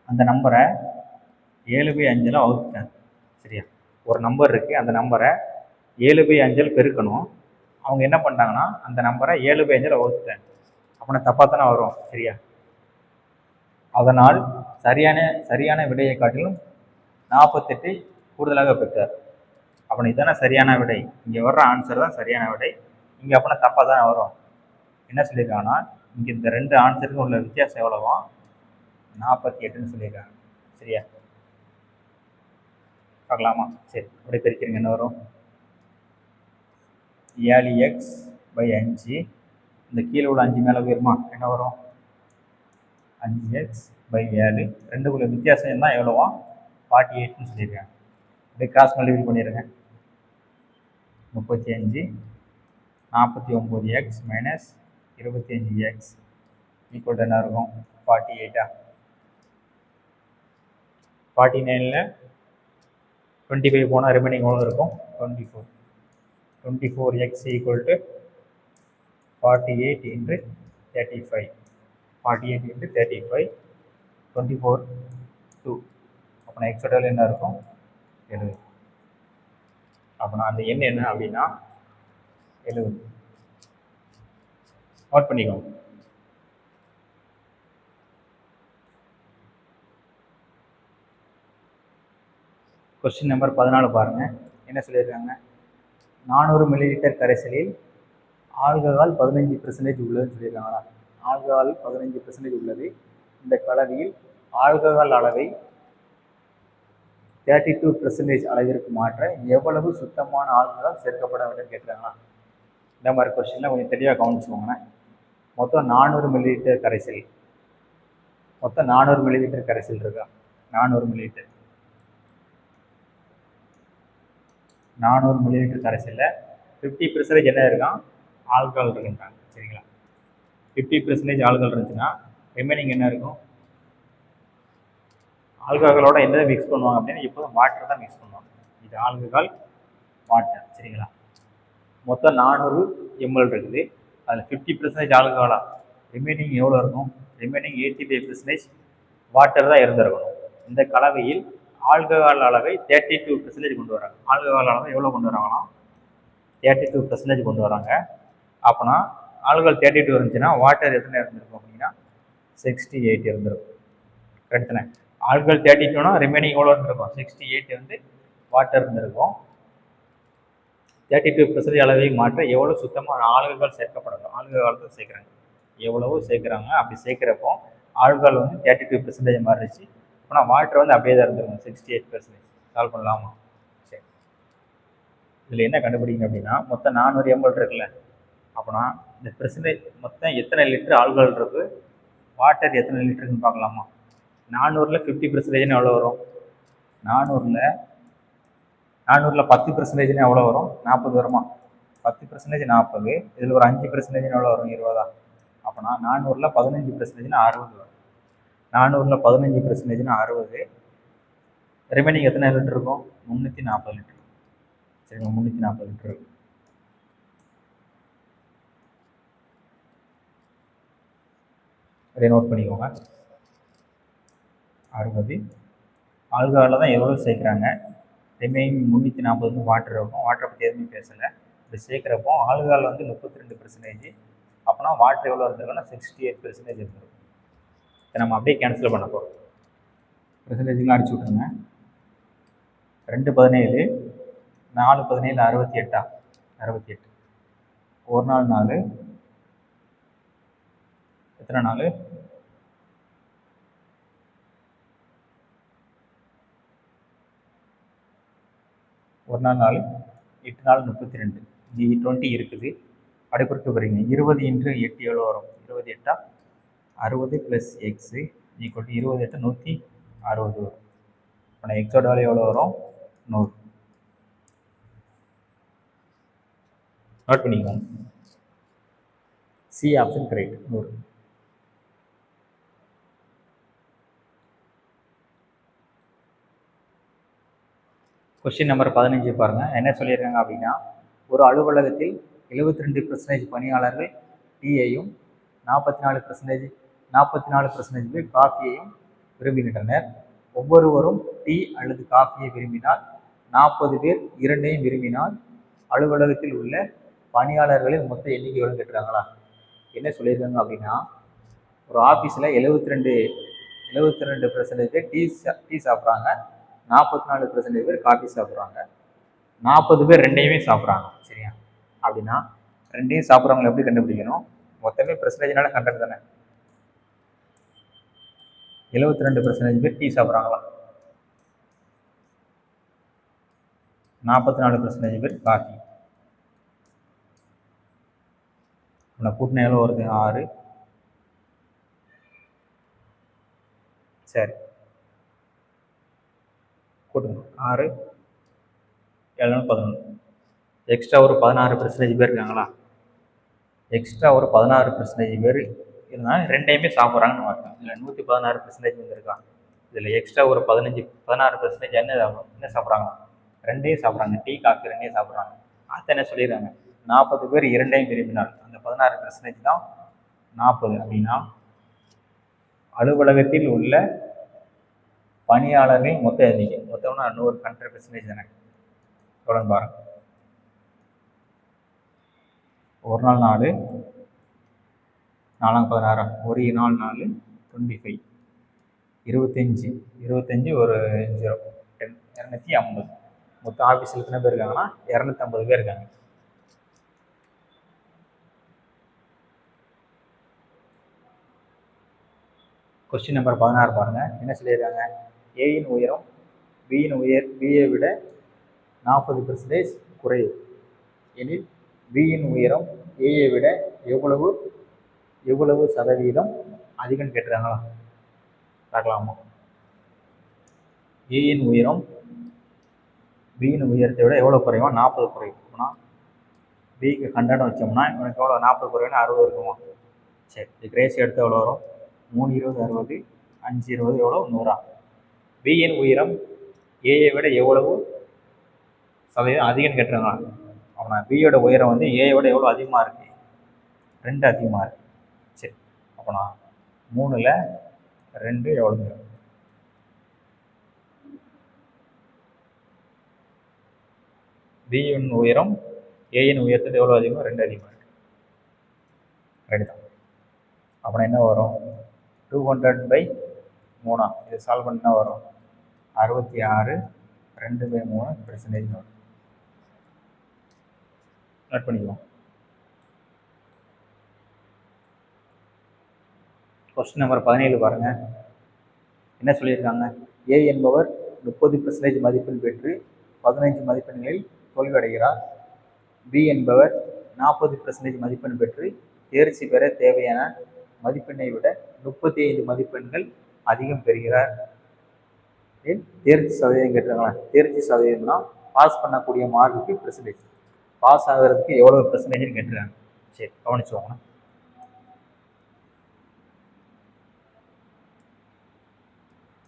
அந்த நம்பரை 7/5 வகுத்துட்டாங்க. சரியா, ஒரு நம்பர் இருக்கு, அந்த நம்பரை 7/5 பெருக்கணும். அவங்க என்ன பண்ணிட்டாங்கன்னா அந்த நம்பரை 7/5 வகுத்துட்டாங்க. அப்படின்னா தப்பாக தானே வரும். சரியா, அதனால் சரியான விடையை காட்டிலும் 48 கூடுதலாக பெற்றார். அப்படின்னா இதுதானே சரியான விடை. இங்கே வர்ற ஆன்சர் தான் சரியான விடை. இங்கே அப்படின்னா தப்பாக தானே வரும். என்ன சொல்லியிருக்காங்கன்னா இங்கே இந்த 2 ஆன்சருக்கும் உள்ள வித்தியாசம் எவ்வளவா, 48ன்னு சொல்லியிருக்காங்க. சரியா, பார்க்கலாமா. சரி, அப்படியே பிரிக்கிறீங்க. என்ன வரும், 7x/5. இந்த கீழே உள்ள 5 மேலே போயிருமா, என்ன வரும் 5x/7. ரெண்டுக்குள்ள வித்தியாசம் தான் எவ்வளவா, 48ன்னு சொல்லியிருக்காங்க. அப்படியே கிராஸ் மல்டிபிள் பண்ணிடுங்க. 35 49x - 25x ஈக்குவல் என்ன இருக்கும், 48. 49ல் 25 போனால் ரிமைனிங் எவ்வளோ இருக்கும், 24. 24x = 48 × 35. 48 × 35 24 2. அப்போ எக்ஸோட என்ன இருக்கும், 70. அப்போ அந்த எண் என்ன அப்படின்னா 70. நோட் பண்ணிக்கோங்க. கொஸ்டின் நம்பர் 14 பாருங்க, என்ன சொல்லியிருக்காங்க. 400 ml கரைசலில் ஆல்கஹால் 15% உள்ளதுன்னு சொல்லியிருக்காங்களா. ஆல்கஹால் 15% உள்ளது. இந்த கலவையில் ஆல்கஹால் அளவை 32% அளவிற்கு மாற்ற எவ்வளவு சுத்தமான ஆல்கஹால் சேர்க்கப்பட வேண்டும் கேட்குறாங்களா. இந்த மாதிரி கொஸ்டின்லாம் கொஞ்சம் தெளிவாக கவனிச்சுக்கோங்க. மொத்தம் 400 ml கரைசல், மொத்தம் 400 ml கரைசல் இருக்கா, 400 ml. 400 மில்லிலிட்டர் கரைசலில் 50% என்ன இருக்கான், ஆல்கஹால் இருக்குன்றாங்க. சரிங்களா? 50% ஆல்கஹால் இருந்துச்சுன்னா ரிமைனிங் என்ன இருக்கும்? ஆல்கஹாலோட என்ன மிக்ஸ் பண்ணுவாங்க அப்படின்னா எப்போதும் வாட்டர் தான் மிக்ஸ் பண்ணுவாங்க. இது ஆல்கஹால் வாட்டர். சரிங்களா? மொத்தம் 400 ml இருக்குது. அதில் 50% ஆல்கஹாலா, ரிமைனிங் எவ்வளோ இருக்கும்? ரிமைனிங் 85% வாட்டர் தான் இருந்திருக்கணும். இந்த கலவையில் ஆல்கஹால் அளவை 32% கொண்டு வராங்க. ஆல்கஹால் அளவை எவ்வளோ கொண்டு வராங்கன்னா 32% கொண்டு வராங்க. அப்போனா ஆல்கஹால் 32 இருந்துச்சுன்னா வாட்டர் எத்தனை இருந்திருக்கும் அப்படின்னா 68 இருந்திருக்கும். கரெக்ட் தானே? ஆல்கஹால் 32னா ரிமைனிங் எவ்வளோ இருந்திருக்கும்? 68 வந்து வாட்டர் இருந்திருக்கும். 32% அளவை மாற்ற எவ்வளோ சுத்தமான ஆல்கஹால் சேர்க்கப்படணும்? ஆல்கஹால் தான் சேர்க்குறாங்க. எவ்வளவோ சேர்க்குறாங்க. அப்படி சேர்க்குறப்போ ஆல்கஹால் வந்து 32% மாறிடுச்சு. ஆனால் வாட்டர் வந்து அப்படியே தான் இருந்திருக்கும் 68%. சால்வ் பண்ணலாமா? சரி, இதில் என்ன கண்டுபிடிங்க அப்படின்னா மொத்தம் 400 ml இருக்குல்ல. அப்போனா இந்த பெர்சன்டேஜ் மொத்தம் எத்தனை லிட்டர் ஆல்கஹால் இருக்கு, வாட்டர் எத்தனை லிட்டருன்னு பார்க்கலாமா? 400ல் 50% எவ்வளோ வரும்? 400ல் 10% எவ்வளோ வரும்? 40 வருமா? 10% 40. இதில் ஒரு 5% எவ்வளோ வரும்? 20. அப்போனா 400ல் 15% 60 வரும். 400ல் 15% 60. ரிமைனிங் எத்தனை லிட்டர் இருக்கும்? 340 லிட்டர். சரிங்க, 340 லிட்டர் இருக்கும். அதை நோட் பண்ணிக்கோங்க. 60 ஆல்கஹாலில் தான் எவ்வளோ சேர்க்குறாங்க. ரிமைனிங் 340 வாட்டர் இருக்கும். வாட்டரை பற்றி எதுவுமே பேசலை. இப்படி சேர்க்குறப்போ ஆல்கஹால் வந்து 32%. அப்போனா வாட்டர் எவ்வளோ இருந்திருக்குன்னா 68% இருந்திருக்கும். இதை நம்ம அப்படியே கேன்சல் பண்ண போகிறோம். பெர்சன்டேஜ்லாம் அடிச்சு விட்ருங்க. 2 17 4 17 68. 68 ஒரு நாள் 4 எத்தனை நாள்? ஒரு நாள் 4 8 நாள் 32. இங்கே 20 இருக்குது. அடுக்குறிக்க போகிறீங்க. 20 × 8 எவ்வளோ வரும்? 20 8 60 + x = 20 8 160 வரும். இப்போ எக்ஸோட வேல்யூ எவ்வளோ வரும்? 100. நோட் பண்ணிக்கோங்க. C option correct, 100. Question number 15 பாருங்கள். என்ன சொல்லியிருக்காங்க அப்படின்னா ஒரு அலுவலகத்தில் 72% பணியாளர்கள் டீயையும் 44% பேர் காஃபியையும் விரும்புகின்றனர். ஒவ்வொருவரும் டீ அல்லது காஃபியை விரும்பினால் 40 பேர் இரண்டையும் விரும்பினால் அலுவலகத்தில் உள்ள பணியாளர்களின் மொத்த எண்ணிக்கை எவ்வளோ கேட்டுருக்காங்களா? என்ன சொல்லியிருக்காங்க அப்படின்னா ஒரு ஆஃபீஸில் 72% பேர் டீ சாப்பிட்றாங்க, 44% பேர் காஃபி சாப்பிட்றாங்க, 40 பேர் ரெண்டையுமே சாப்பிட்றாங்க. சரியா? அப்படின்னா ரெண்டையும் சாப்பிட்றவங்களை எப்படி கண்டுபிடிக்கணும்? மொத்தமே பெர்சன்டேஜ்னால கண்டது தானே. 72% பேர் டீ சாப்பிட்றாங்களா, 44% பேர் காஃபி. கூட்டின எவ்வளோ வருது? 6. சரி, கூட்டுங்க. 6 7 11. எக்ஸ்ட்ரா ஒரு 16% பேர் இருக்காங்களா? எக்ஸ்ட்ரா ஒரு 16% பேர் இருந்தாலும் ரெண்டையுமே சாப்பிட்றாங்கன்னு பார்த்தோம். இதில் 116% வந்துருக்கா? இதில் எக்ஸ்ட்ரா ஒரு 16% என்ன சாப்பிட்றாங்க? ரெண்டையும் சாப்பிட்றாங்க. டீ காஃபி ரெண்டையும் சாப்பிட்றாங்க. அதை என்ன சொல்லிடுறாங்க? 40 பேர் இரண்டையும் விரும்பினால் அந்த 16% தான் 40. அப்படின்னா அலுவலகத்தில் உள்ள பணியாளர்கள் மொத்த எண்ணிக்கை மொத்தம்னா 100% தானே. தொடர்ந்து பாருங்க. ஒரு நாள் 4 4 16 ஒரு நாள் 4 25 25 ஒரு 0 10 250. மொத்தம் ஆஃபீஸில் எத்தனை பேர் இருக்காங்கன்னா 250 பேர் இருக்காங்க. கொஸ்டின் நம்பர் 16 பாருங்கள். என்ன சொல்லியிருக்காங்க? ஏயின் உயரம் பியை விட 40% குறைவு எனில் பியின் உயரம் ஏயை விட எவ்வளவு சதவீதம் அதிகம்னு கேட்டுறாங்களா? பார்க்கலாமா? ஏயின் உயரம் பியின் உயரத்தை விட எவ்வளோ குறையும்? 40 குறையும். அப்படின்னா பிக்கு 100 வச்சோம்னா இவனுக்கு எவ்வளோ? 40 குறையும்னா 60 இருக்குமா? சரி, இதுக்கு ரேஷியோ எடுத்து எவ்வளோ வரும்? 3 20 60, 5 20 எவ்வளோ? 100. பியின் உயரம் ஏயை விட எவ்வளவு சதவீதம் அதிகம்னு கேட்டுருங்க. அவனா பியோட உயரம் வந்து ஏயை விட எவ்வளோ அதிகமாக இருக்கு? 2 அதிகமாக இருக்கு. சரி, அப்போனா 3ல் 2 எவ்வளோ? பியின் உயரம் ஏயின் உயரத்தில் எவ்வளோ அதிகமாக? 2 அதிகமாக இருக்கு. ரைட்டு தான். அப்புறம் என்ன வரும்? 200/3. இதை சால்வ் பண்ணா வரும் 66 2/3% வரும். நோட் பண்ணிக்கலாம். கொஸ்டின் நம்பர் 17 பாருங்க. என்ன சொல்லியிருக்காங்க? ஏ என்பவர் 30% மதிப்பெண் பெற்று 15 மதிப்பெண்களில் தோல்வி அடைகிறார். பி என்பவர் 40% மதிப்பெண் பெற்று தேர்ச்சி பெற தேவையான மதிப்பெண்ணை விட 35 மதிப்பெண்கள் அதிகம் பெறுகிறார். தேர்ச்சி சதவீதம் கேட்டுருங்களா? தேர்ச்சி சதவீதம்னா பாஸ் பண்ணக்கூடிய மார்க்குக்கு பெர்சன்டேஜ். பாஸ் ஆகிறதுக்கு எவ்வளோ பெர்சன்டேஜ்னு கேட்டுருக்காங்க. சரி, கவனிச்சுவாங்க.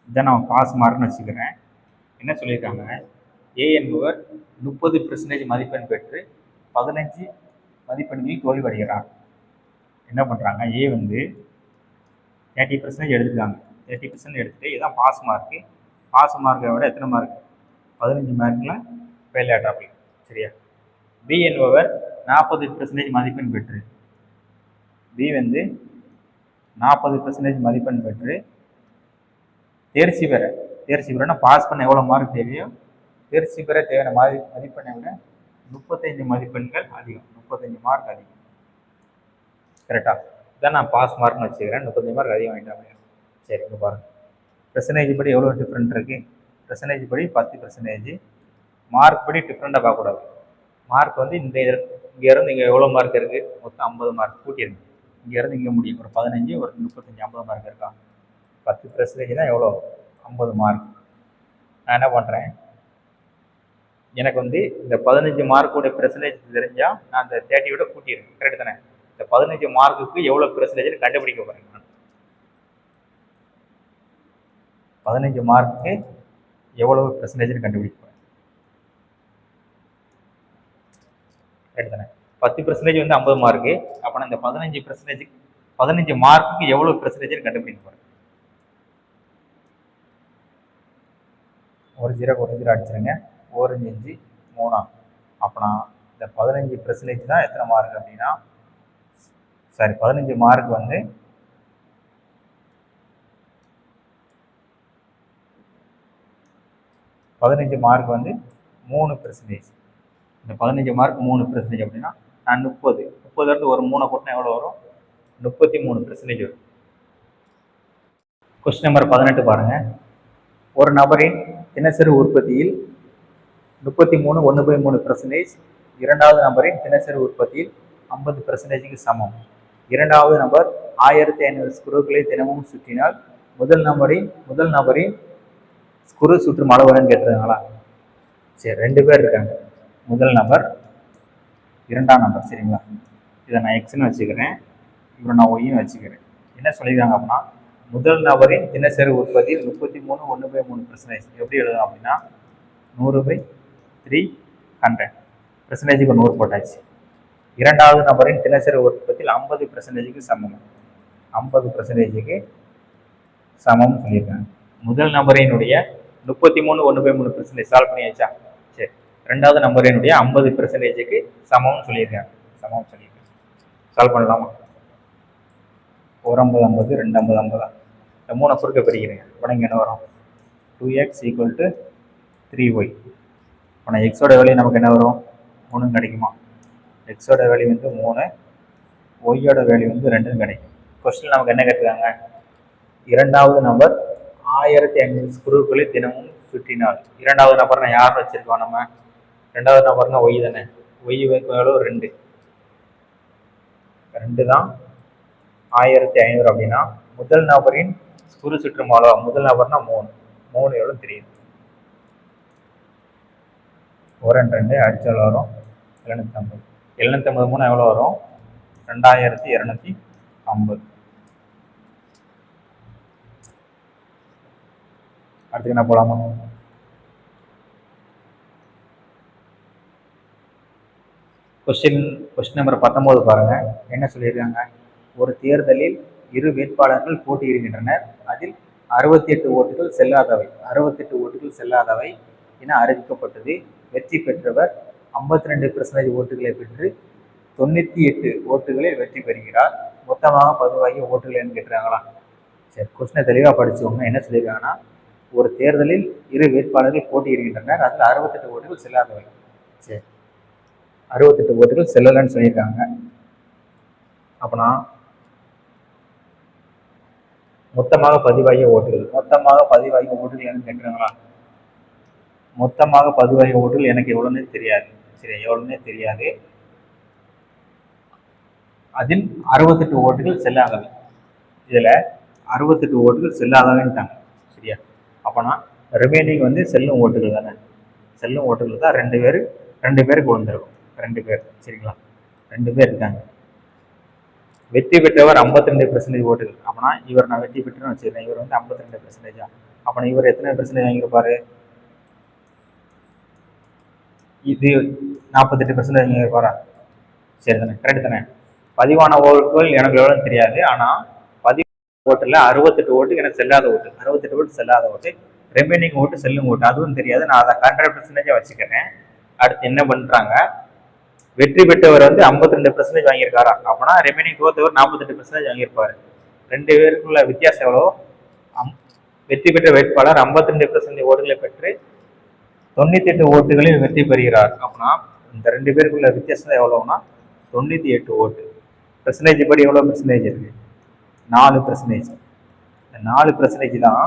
இதான் நான் பாஸ் மார்க்னு வச்சுக்கிறேன். என்ன சொல்லியிருக்காங்க? ஏ என்பவர் 30% மதிப்பெண் பெற்று 15 மதிப்பெண்களில் தோல்வி அடைகிறார். என்ன பண்ணுறாங்க? ஏ வந்து 30% எடுத்துருக்காங்க. 30% எடுத்துகிட்டு இதுதான் பாஸ் மார்க்கு. பாஸ் மார்க்கை விட எத்தனை மார்க்? 15 மார்க்கில் ஃபெயில் ஆகிட்டாப்ல. சரியா? பி என்பவர் 40% மதிப்பெண் பெற்று, பி வந்து 40% மதிப்பெண் பெற்று தேர்ச்சி பெறனா பாஸ் பண்ண எவ்வளோ மார்க் தேவையோ தேர்ச்சி பெற தேவையான மதிப்பெண்ணை விட 35 மதிப்பெண்கள் அதிகம். 35 மார்க் அதிகம். கரெக்டா? இதான் நான் பாஸ் மார்க்னு வச்சுக்கிறேன். 35 மார்க் அதிகம் ஆகிட்டாங்க. சரி, இங்கே பாருங்கள். பெர்சன்டேஜ் படி எவ்வளோ டிஃப்ரெண்ட் இருக்குது? பெர்சன்டேஜ் படி 10%. மார்க் படி டிஃப்ரெண்ட்டாக பார்க்கக்கூடாது. மார்க் வந்து இங்கேருந்து இங்கே எவ்வளோ மார்க் இருக்குது? மொத்தம் 50 மார்க் கூட்டிடுங்க. இங்கேருந்து இங்கே முடியும். ஒரு 15, ஒரு 35, 50 மார்க் இருக்கா? 10% தான் எவ்வளோ? 50 மார்க். நான் என்ன பண்ணுறேன்? எனக்கு வந்து இந்த 15 மார்க்கோட பெர்சன்டேஜ் தெரிஞ்சால் நான் அந்த 30யோட கூட்டிடுறேன். கரெக்டு தானே? இந்த 15 மார்க்குக்கு எவ்வளோ பெர்சன்டேஜ்னு கண்டுபிடிக்க போகிறேன். நான் 15 மார்க்குக்கு எவ்வளோ பெர்சன்டேஜ்னு கண்டுபிடிக்க போகிறேன். கரெக்டு தானே? 10% வந்து 50 மார்க்கு. அப்போ நான் இந்த 15 மார்க்குக்கு எவ்வளோ பெர்சன்டேஜ்னு கண்டுபிடிக்க போகிறேன். ஒரு 0 அடிச்சிருங்க. 1 5 3. அப்போனா இந்த 15% தான் எத்தனை மார்க் அப்படின்னா, சாரி, 15 மார்க் வந்து 15 மார்க் வந்து 3%. இந்த 15 மார்க் 3% அப்படின்னா நான் 30 ஒரு 3 போட்டால் எவ்வளோ வரும்? 33% வரும். கொஸ்டின் நம்பர் 18 பாருங்க. ஒரு நபரின் தினசரி உற்பத்தியில் 33 இரண்டாவது நபரின் தினசரி உற்பத்தியில் 50%க்கு சமம். இரண்டாவது நபர் 1500 ஸ்குருக்களை தினமும் சுற்றினால் முதல் நபரின் ஸ்குரு சுற்றும் அளவுன்னு கேட்டுருக்காங்களா? சரி, 2 பேர் இருக்காங்க. முதல் நபர், இரண்டாம் நபர். சரிங்களா? இதை நான் எக்ஸ்ன்னு வச்சுக்கிறேன். இவரை நான் ஒய்ன்னு வச்சுக்கிறேன். என்ன சொல்லியிருக்காங்க அப்படின்னா, முதல் நபரின் தினசரி உற்பத்தியில் 33 எப்படி எழுதலாம் அப்படின்னா 100/300 பெர்சன்டேஜுக்கு 100 போட்டாச்சு. இரண்டாவது நபரின் தினசரி உற்பத்தியில் 50%க்கு சமம். 50%க்கு சமம்னு சொல்லியிருக்காங்க. முதல் நபரினுடைய 33 சால்வ் பண்ணியாச்சா? சரி, ரெண்டாவது நபரினுடைய 50%க்கு சமம்னு சொல்லியிருக்காங்க. சால்வ் பண்ணலாமா? 1 50 50 2 50 50. இந்த 3 குறுக்க பிரிக்கிறீங்க. இப்போ இங்கே என்ன வரும்? 2x = 3y. ஆனால் எக்ஸோட வேல்யூ நமக்கு என்ன வரும்? 3 கிடைக்குமா? எக்ஸோட வேல்யூ வந்து 3, ஒய்யோட வேல்யூ வந்து 2 கிடைக்கும். கொஸ்டின் நமக்கு என்ன கேட்டுருக்காங்க? இரண்டாவது நபர் 1500 ஸ்குருக்களை தினமும் சுற்றினால். இரண்டாவது நபர்னா யார் வச்சிருக்கோம் நம்ம? ரெண்டாவது நபர்னா ஒய் தானே? ஒய் எவ்வளோ? 2 தான் 1500 அப்படின்னா முதல் நபரின் ஸ்குரு சுற்றும் அளவு, முதல் நபர்னா 3 எவ்வளோ தெரியும்? ஒரு 2 அடிச்ச எவ்வளோ வரும்? 750. 750 மூணு எவ்வளோ வரும்? 2250. அடுத்து என்ன போகலாமா? கொஸ்டின் நம்பர் 19 பாருங்க. என்ன சொல்லியிருக்காங்க? ஒரு தேர்தலில் இரு வேட்பாளர்கள் போட்டியிடுகின்றனர். அதில் 68 ஓட்டுகள் செல்லாதவை என அறிவிக்கப்பட்டது. வெற்றி பெற்றவர் 52% ஓட்டுகளை பெற்று 98 ஓட்டுகளில் வெற்றி பெறுகிறார். மொத்தமாக பதிவாகிய ஓட்டுகள் என்ன கேட்டுறாங்களா? சரி, கொஸ்டினை தெளிவாக படிச்சவங்க. என்ன சொல்லியிருக்காங்கன்னா, ஒரு தேர்தலில் இரு வேட்பாளர்கள் போட்டியிடுகின்றனர். அதில் 68 ஓட்டுகள் செல்லாதவை. சரி, 68 ஓட்டுகள் செல்லலன்னு சொல்லியிருக்காங்க. அப்பனா மொத்தமாக பதிவாகிய ஓட்டுகள் என்னன்னு கேட்குறாங்களா? மொத்தமாக பதிவாகிய ஓட்டுகள் எனக்கு எவ்வளோன்னே தெரியாது. சரி, எவ்வளோன்னே தெரியாது. அதில் 68 ஓட்டுகள் செல்லாதவை. இதில் 68 ஓட்டுகள் செல்லாதவைன்ட்டாங்க. சரியா? அப்போனா ரிமைனிங் வந்து செல்லும் ஓட்டுகள் தானே. செல்லும் ஓட்டுகள் தான் 2 பேருக்கு விழுந்திருக்கும். 2 பேர். சரிங்களா? 2 பேர் இருக்காங்க. வெற்றி பெற்றவர் 52% ஓட்டுகள். அப்போனா இவர் நான் வெற்றி பெற்றுன்னு வச்சுக்கிறேன். இவர் வந்து 52%. அப்போனா இவர் எத்தனை பெர்சன்டேஜ் வாங்கியிருப்பாரு? இது 48% வாங்கியிருப்பாரா? சரி தானே, கரெக்ட் தானே. பதிவான ஓட்டுகள் எனக்கு எவ்வளோன்னு தெரியாது. ஆனால் பதிவான ஓட்டில் 68 ஓட்டு எனக்கு செல்லாத ஓட்டு. 68 ஓட்டு செல்லாத ஓட்டு. ரிமைனிங் ஓட்டு செல்லும் ஓட்டு, அதுவும் தெரியாது. நான் அதை 100% வச்சுக்கிறேன். அடுத்து என்ன பண்ணுறாங்க? வெற்றி பெற்றவர் வந்து 52% வாங்கியிருக்காரா? அப்போனா ரிமைனிங் தோத்தவர் 48% வாங்கியிருப்பாரு. 2 பேருக்குள்ள வித்தியாசம் எவ்வளோ? வெற்றி பெற்ற வேட்பாளர் 52% ஓட்டுகளை பெற்று 98 ஓட்டுகளில் வெற்றி பெறுகிறார். அப்படின்னா இந்த 2 பேருக்குள்ள வித்தியாசம் எவ்வளோன்னா 98 ஓட்டு. பெர்சன்டேஜ் படி எவ்வளோ பெர்சன்டேஜ் இருக்கு? 4%. இந்த 4% தான்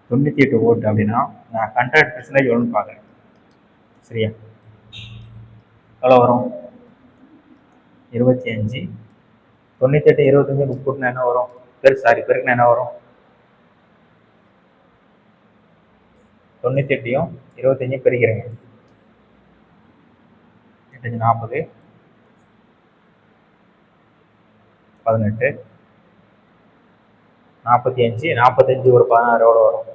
98 ஓட்டு. அப்படின்னா நான் 100% எவ்வளோன்னு பார்க்குறேன். சரியா? எவ்வளோ வரும்? 25. 98 25 கூட்டினா என்ன வரும்? பெருக்குனா என்ன வரும்? 98யும் 25 பெருக்கிறேங்க. 8 40, 18, 45, 45 ஒரு 16 எவ்வளோ வரும்?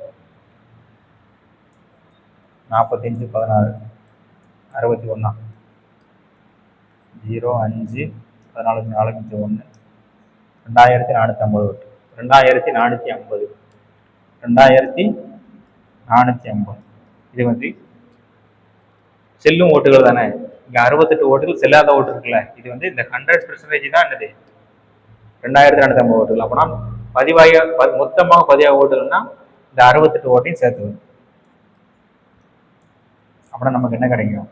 45 16 61. 0 5 14 1 2450 ஓட்டு. 2450. 2450. இது வந்து செல்லும் ஓட்டுகள் தானே. இங்க 68 ஓட்டுகள் செல்லாத ஓட்டு இருக்குல்ல. இது வந்து இந்த 100% தான் என்னது 2450 ஓட்டுகள். அப்போனா மொத்தமாக பதிவாக ஓட்டுகள்னா இந்த 68 ஓட்டையும் சேர்த்துக்கணும். அப்படின்னா நமக்கு என்ன கிடைக்கும்?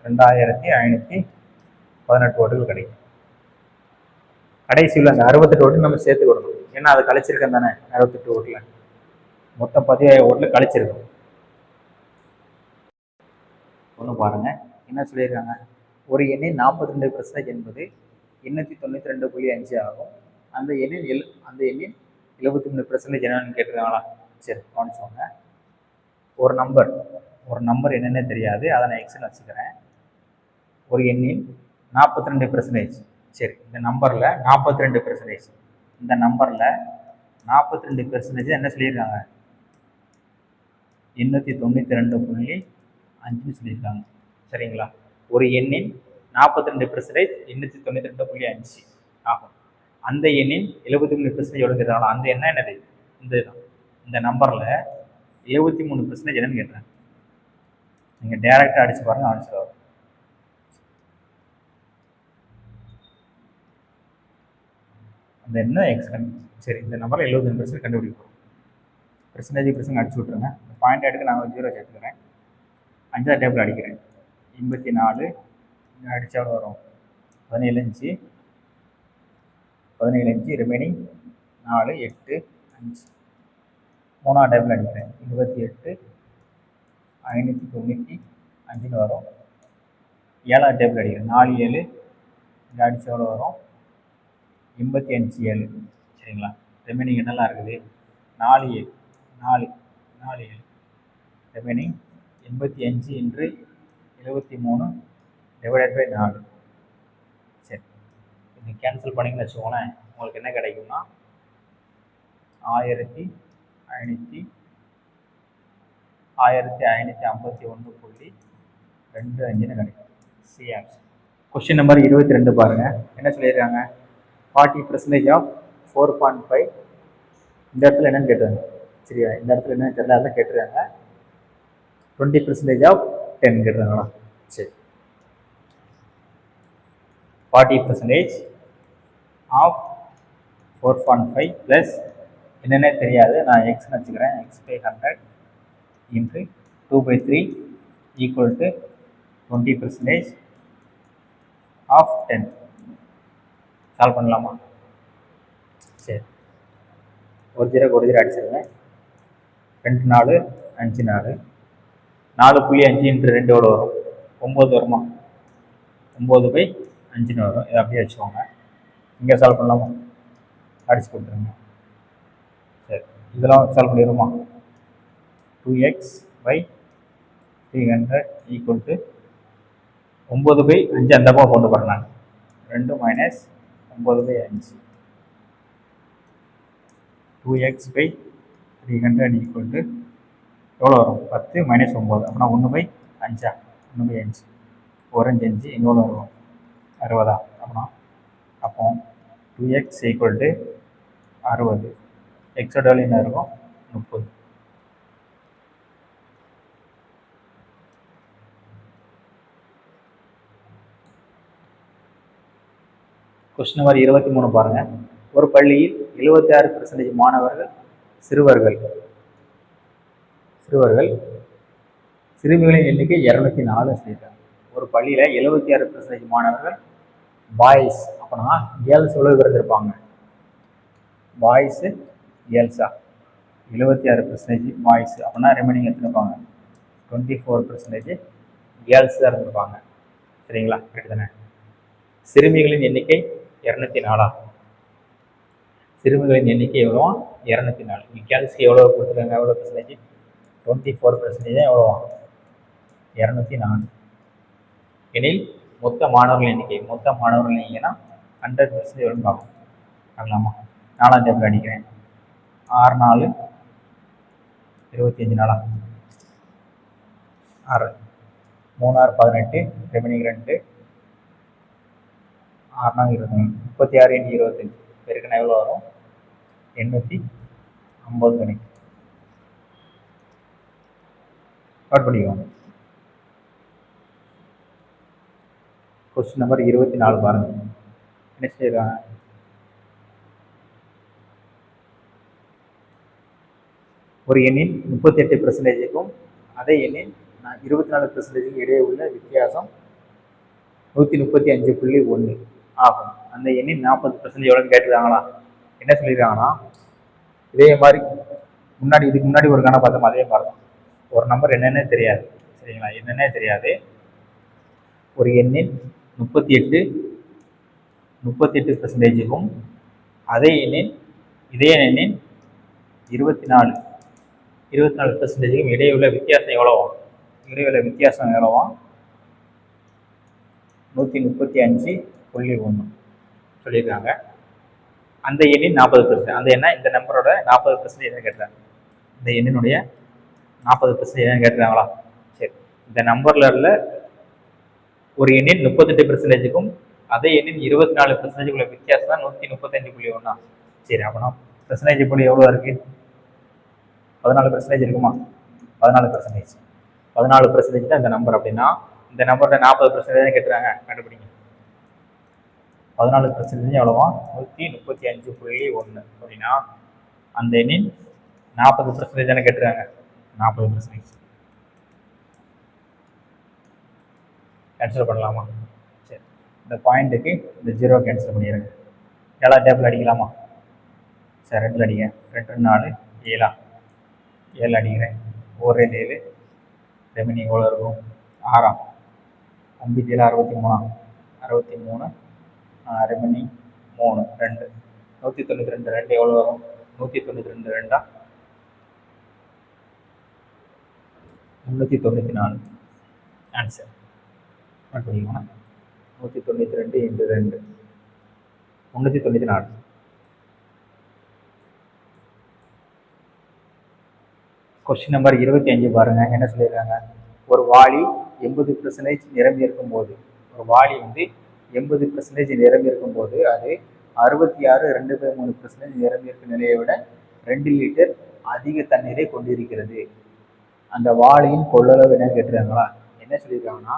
2518 ஓட்டுகள் கிடைக்கும். கடைசியில் அந்த 68 ஓட்டு நம்ம சேர்த்து கொடுக்கணும். ஏன்னா அதை கழிச்சிருக்கேன் தானே. 68 ஓட்டுல மொத்தம் 10 ஓட்டுல கழிச்சிருக்கோம். ஒன்று பாருங்க, என்ன சொல்லியிருக்காங்க? ஒரு எண்ணின் 42% என்பது 892.5 ஆகும். அந்த எண்ணின் 73% என்னன்னு கேட்டிருக்காங்களா? சரி, கவனிச்சுக்கோங்க. ஒரு நம்பர் என்னென்ன தெரியாது, அதை நான் எக்ஸ்ன்னு வச்சுக்கிறேன். ஒரு எண்ணின் 42%. சரி, இந்த நம்பரில் 42%. இந்த நம்பரில் 42% என்ன சொல்லியிருக்காங்க? 892.5 சொல்லியிருக்காங்க. சரிங்களா? ஒரு எண்ணின் 42% 892.5 ஆகும். அந்த எண்ணின் 73% எவ்வளோ கேட்டாங்களா? அந்த எண்ணம் என்னது? இந்த நம்பரில் 73% என்னன்னு கேட்டேன். நீங்கள் டைரெக்டாக அடிச்சு பாருங்க, ஆன்சர் வரும். அந்த என்ன எக்ஸ்கன். சரி, இந்த நம்பரில் 75% கண்டுபிடிப்போம். பெர்சன்டேஜ் அடிச்சு விட்ருங்க. பாயிண்ட் எடுத்து நான் 0 சேர்த்துக்கிறேன். 5ஆவது டேபிள் அடிக்கிறேன். 84 அடித்தா எவ்வளோ வரும்? 17 இன்ச்சு. 17 இன்ச்சு. ரிமைனிங் 4 8 5. 3ஆவது டேபிள் அடிக்கிறேன். 28 595 வரும். 7ஆவது டேபிள் அடிக்கிறேன். 4 7 இங்கே அடித்தா எவ்வளோ வரும்? 85 7. சரிங்களா? ரிமைனிங் என்னெல்லாம் இருக்குது? 4 7 4 4 7. ரிமைனிங் 85 இன்று 73 டிவைடட் பை 4. சரி, இது கேன்சல் பண்ணிங்கன்னு வச்சுக்கோங்களேன், உங்களுக்கு என்ன கிடைக்கும்னா 1551.25 கிடைக்கும். C answer. கொஸ்டின் நம்பர் 22 பாருங்க, என்ன சொல்லியிருக்காங்க? 40% ஆஃப் 4.5. இந்த இடத்துல என்னன்னு கேட்டுருங்க. சரியா, இந்த இடத்துல என்னன்னு தெரியல, அதான் கேட்டுருக்காங்க. 20% ஆஃப் 10 கேட்டுருக்காங்களா? சரி, 40% ஆஃப் 4.5 ப்ளஸ் என்னென்ன தெரியாது, நான் எக்ஸ்னு வச்சுக்கிறேன். X by 100 into 2/3 equal to 20% of 10. Solve பண்ணலாமா? சரி, ஒரு ஜீரோ அடிச்சிருங்க. 2 4 5 4 4.5 இன்ட்டு 2 எவ்வளோ வரும்? 9 வருமா? 9/5 வரும். இதை அப்படியே வச்சுக்கோங்க. இங்கே சால்வ் பண்ணலாமா? அடிச்சு கொடுத்துருங்க. சரி, இதெல்லாம் சால்வ் பண்ணிடுமா? 2x/300 ஈக்குவல் டு 9/5 அந்த பக்கம் கொண்டு போகிறேன் நான். 2 மைனஸ் 9/5. 2x/300 ஈக்குவல் டு எவ்வளோ வரும்? 10 மைனஸ் 9 அப்படின்னா 1/5. 1/5 ஒரு 5 எவ்வளோ வரும்? 60. அப்படின்னா அப்போ 2x ஈக்குவல் டு 60. எக்ஸோட வேல்யூ என்ன இருக்கும்? 30. கொஸ்டின் நம்பர் 23 பாருங்க. ஒரு பள்ளியில் 76% மாணவர்கள் சிறுவர்கள். சிறுமிகளின் எண்ணிக்கை 204 சொல்லியிருக்காங்க. ஒரு பள்ளியில் 76% மாணவர்கள் பாய்ஸ். அப்படின்னா கேர்ள்ஸ் எவ்வளவு பேர் இருப்பாங்க? பாய்ஸு கேர்ள்ஸா? 76% பாய்ஸ் அப்படின்னா ரிமைனிங் எத்தனை இருப்பாங்க? 24% கேர்ள்ஸ் தான் இருந்திருப்பாங்க. சரிங்களா? கரெக்ட் தானே? சிறுமிகளின் எண்ணிக்கை 204. சிறுமிகளின் எண்ணிக்கை எவ்வளோ? 204. கேர்ள்ஸ்க்கு எவ்வளோ கொடுத்துருக்காங்க? எவ்வளோ பர்சன்டேஜ்? 24% எவ்வளோ? 204. எனில் மொத்த மாணவர்கள் எண்ணிக்கை 100% எவ்வளோ பார்க்கணும். பண்ணலாமா? 4ஆம் டேபிள் அடிக்கிறேன். 6 4 25 நாளா? 6 3 6 18 ரிமைனிங் 2 6 4 25 36 × 25 பெருக்குனா எவ்வளோ வரும்? 850 கிடைக்கும். நோட் பண்ணிக்கோங்க. கொஸ்டின் நம்பர் 24 பாருங்க, என்ன செய்யறாங்க? ஒரு எண்ணின் 38%க்கும் அதே எண்ணின் 24%க்கும் இடையே உள்ள வித்தியாசம் 135.1 ஆகும். அந்த எண்ணின் 40% எவ்வளோன்னு கேட்டுருக்காங்களா? என்ன சொல்லியிருக்காங்கன்னா, இதே மாதிரி இதுக்கு முன்னாடி ஒரு கணக்கு பார்த்தோம், அதே மாதிரி தான். ஒரு நம்பர் என்னென்ன தெரியாது. சரிங்களா? என்னென்ன தெரியாது. ஒரு எண்ணின் 38%க்கும் அதே எண்ணின் 24%க்கும் இடையே உள்ள வித்தியாசம் எவ்வளவா? 135.1 சொல்லியிருக்காங்க. அந்த எண்ணின் 40%. அந்த எண்ணை இந்த நம்பரோட 40% என்ன கேட்டுறாங்க? இந்த எண்ணினுடைய 40% என்ன கேட்டுறாங்களா? சரி, இந்த நம்பர்ல உள்ள ஒரு எண்ணின் 38%க்கும் அதே எண்ணின் 24% உள்ள வித்தியாசம் தான் 135.1. சரி, அப்படின்னா பெர்சன்டேஜ் இப்படி எவ்வளோ இருக்கு? 14% இருக்குமா? 14%. 14% தான் இந்த நம்பர். அப்படின்னா இந்த நம்பரோட 40% கேட்டுறாங்க, கண்டுபிடிங்க. 14% எவ்வளவா? 135.1 அப்படின்னா அந்த எண்ணின் 40% தானே கேட்டுறாங்க. 40%. கேன்சல் பண்ணலாமா? சரி, இந்த பாயிண்ட்டுக்கு இந்த 0 கேன்சல் பண்ணிடுங்க. 7ஆம் டேபிள் அடிக்கலாமா? சரி, 2 அடிங்க. 2 4 7 7 அடிக்கிறேன். 1 2 7 ரெமினிங் எவ்வளோ இருக்கும்? 6 5 7 63 63 ரெமினிங் 3 2 192. 2 எவ்வளோ வரும்? 192 2 394 ஆன்சர் நோட் பண்ணிக்கோங்க. 192 இன்ட்டு 2 394. கொஸ்டின் நம்பர் 25 பாருங்க. என்ன சொல்லியிருக்காங்க? ஒரு வாளி 80% நிரம்பி இருக்கும்போது, ஒரு வாளி வந்து 80% நிரம்பி இருக்கும்போது அது 66.2/3% நிரம்பி இருக்கும் நிலையை விட 2 லிட்டர் அதிக தண்ணீரை கொண்டிருக்கிறது. அந்த வாளியின் கொள்ளளவு என்ன கேட்டுருக்காங்களா? என்ன சொல்லியிருக்காங்கன்னா,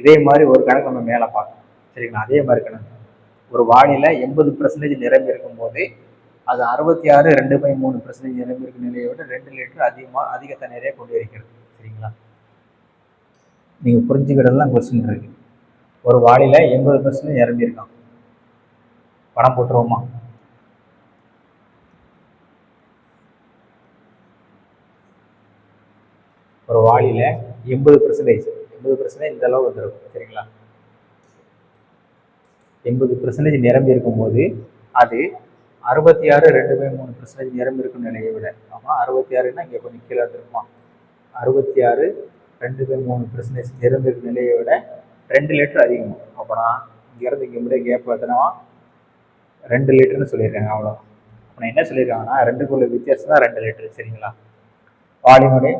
இதே மாதிரி ஒரு கணக்கு நம்ம மேலே பார்க்கணும். சரிங்களா? அதே மாதிரி கணக்கு ஒரு வாளியில் 80% நிரம்பி இருக்கும் போது அது 66.2/3% நிரம்பி இருக்கும் நிலையை விட 2 லிட்டர் அதிக தண்ணீரை கொண்டிருக்கிறது. சரிங்களா? நீங்க புரிஞ்சுக்கிட்டதெல்லாம் கொஸ்டின் இருக்கு. ஒரு வாளியில 80% நிரம்பி இருக்கான். படம் போட்டுருவோமா? ஒரு வாளியில 80% இந்த அளவு வந்துருக்கும். சரிங்களா? 80% நிரம்பி இருக்கும் போது அது 66.2/3% நிரம்பி இருக்கும் நிலையை விட, ஆமா 66ன்னா இங்க கொஞ்சம் கீழே இருக்குமா, 66.2/3% நிரம்பி இருக்கும் நிலையை விட 2 லிட்டர் அதிகமா. அப்பனா இங்கிருந்து இங்க முடிய கேப் பார்த்தோன்னா 2 லிட்டர்னு சொல்லியிருக்காங்க. அவ்வளோ. அப்போ என்ன சொல்லியிருக்காங்கன்னா, ரெண்டுக்குள்ள வித்தியாசம் தான் 2 லிட்டர். சரிங்களா? வாளினுடைய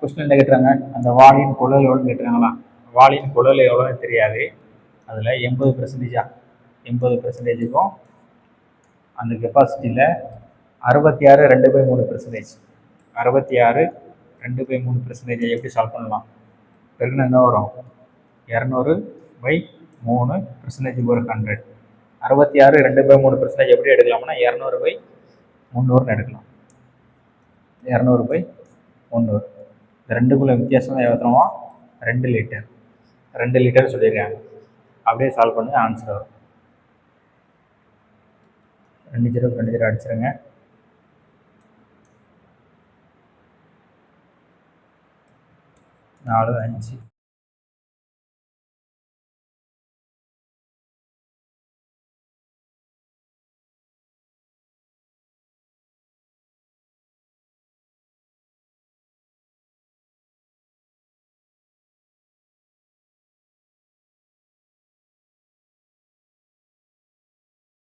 கொஸ்டின் என்ன கேட்டுறாங்க? அந்த வாளியின் கொள்ளல் எவ்வளோன்னு கேட்டுறாங்களா? வாளியின் கொள்ளல் எவ்வளோன்னு தெரியாது. அதில் 80%க்கும் அந்த கெப்பாசிட்டியில் 66.2/3%, 66.2/3% எப்படி சால்வ் பண்ணலாம்? பெருக்குன்னா என்ன வரும்? 200/3%/100. 66.2/3% எப்படி எடுக்கலாம்னா 200/300 எடுக்கலாம். 200/300. இந்த ரெண்டுக்குள்ள வித்தியாசம் எவ்வளோமா? 2 லிட்டர். 2 லிட்டர் சொல்லியிருக்காங்க. அப்படியே சால்வ் பண்ணி ஆன்சர் வரும். 2 0 2 0 அடிச்சிருங்க. 4 5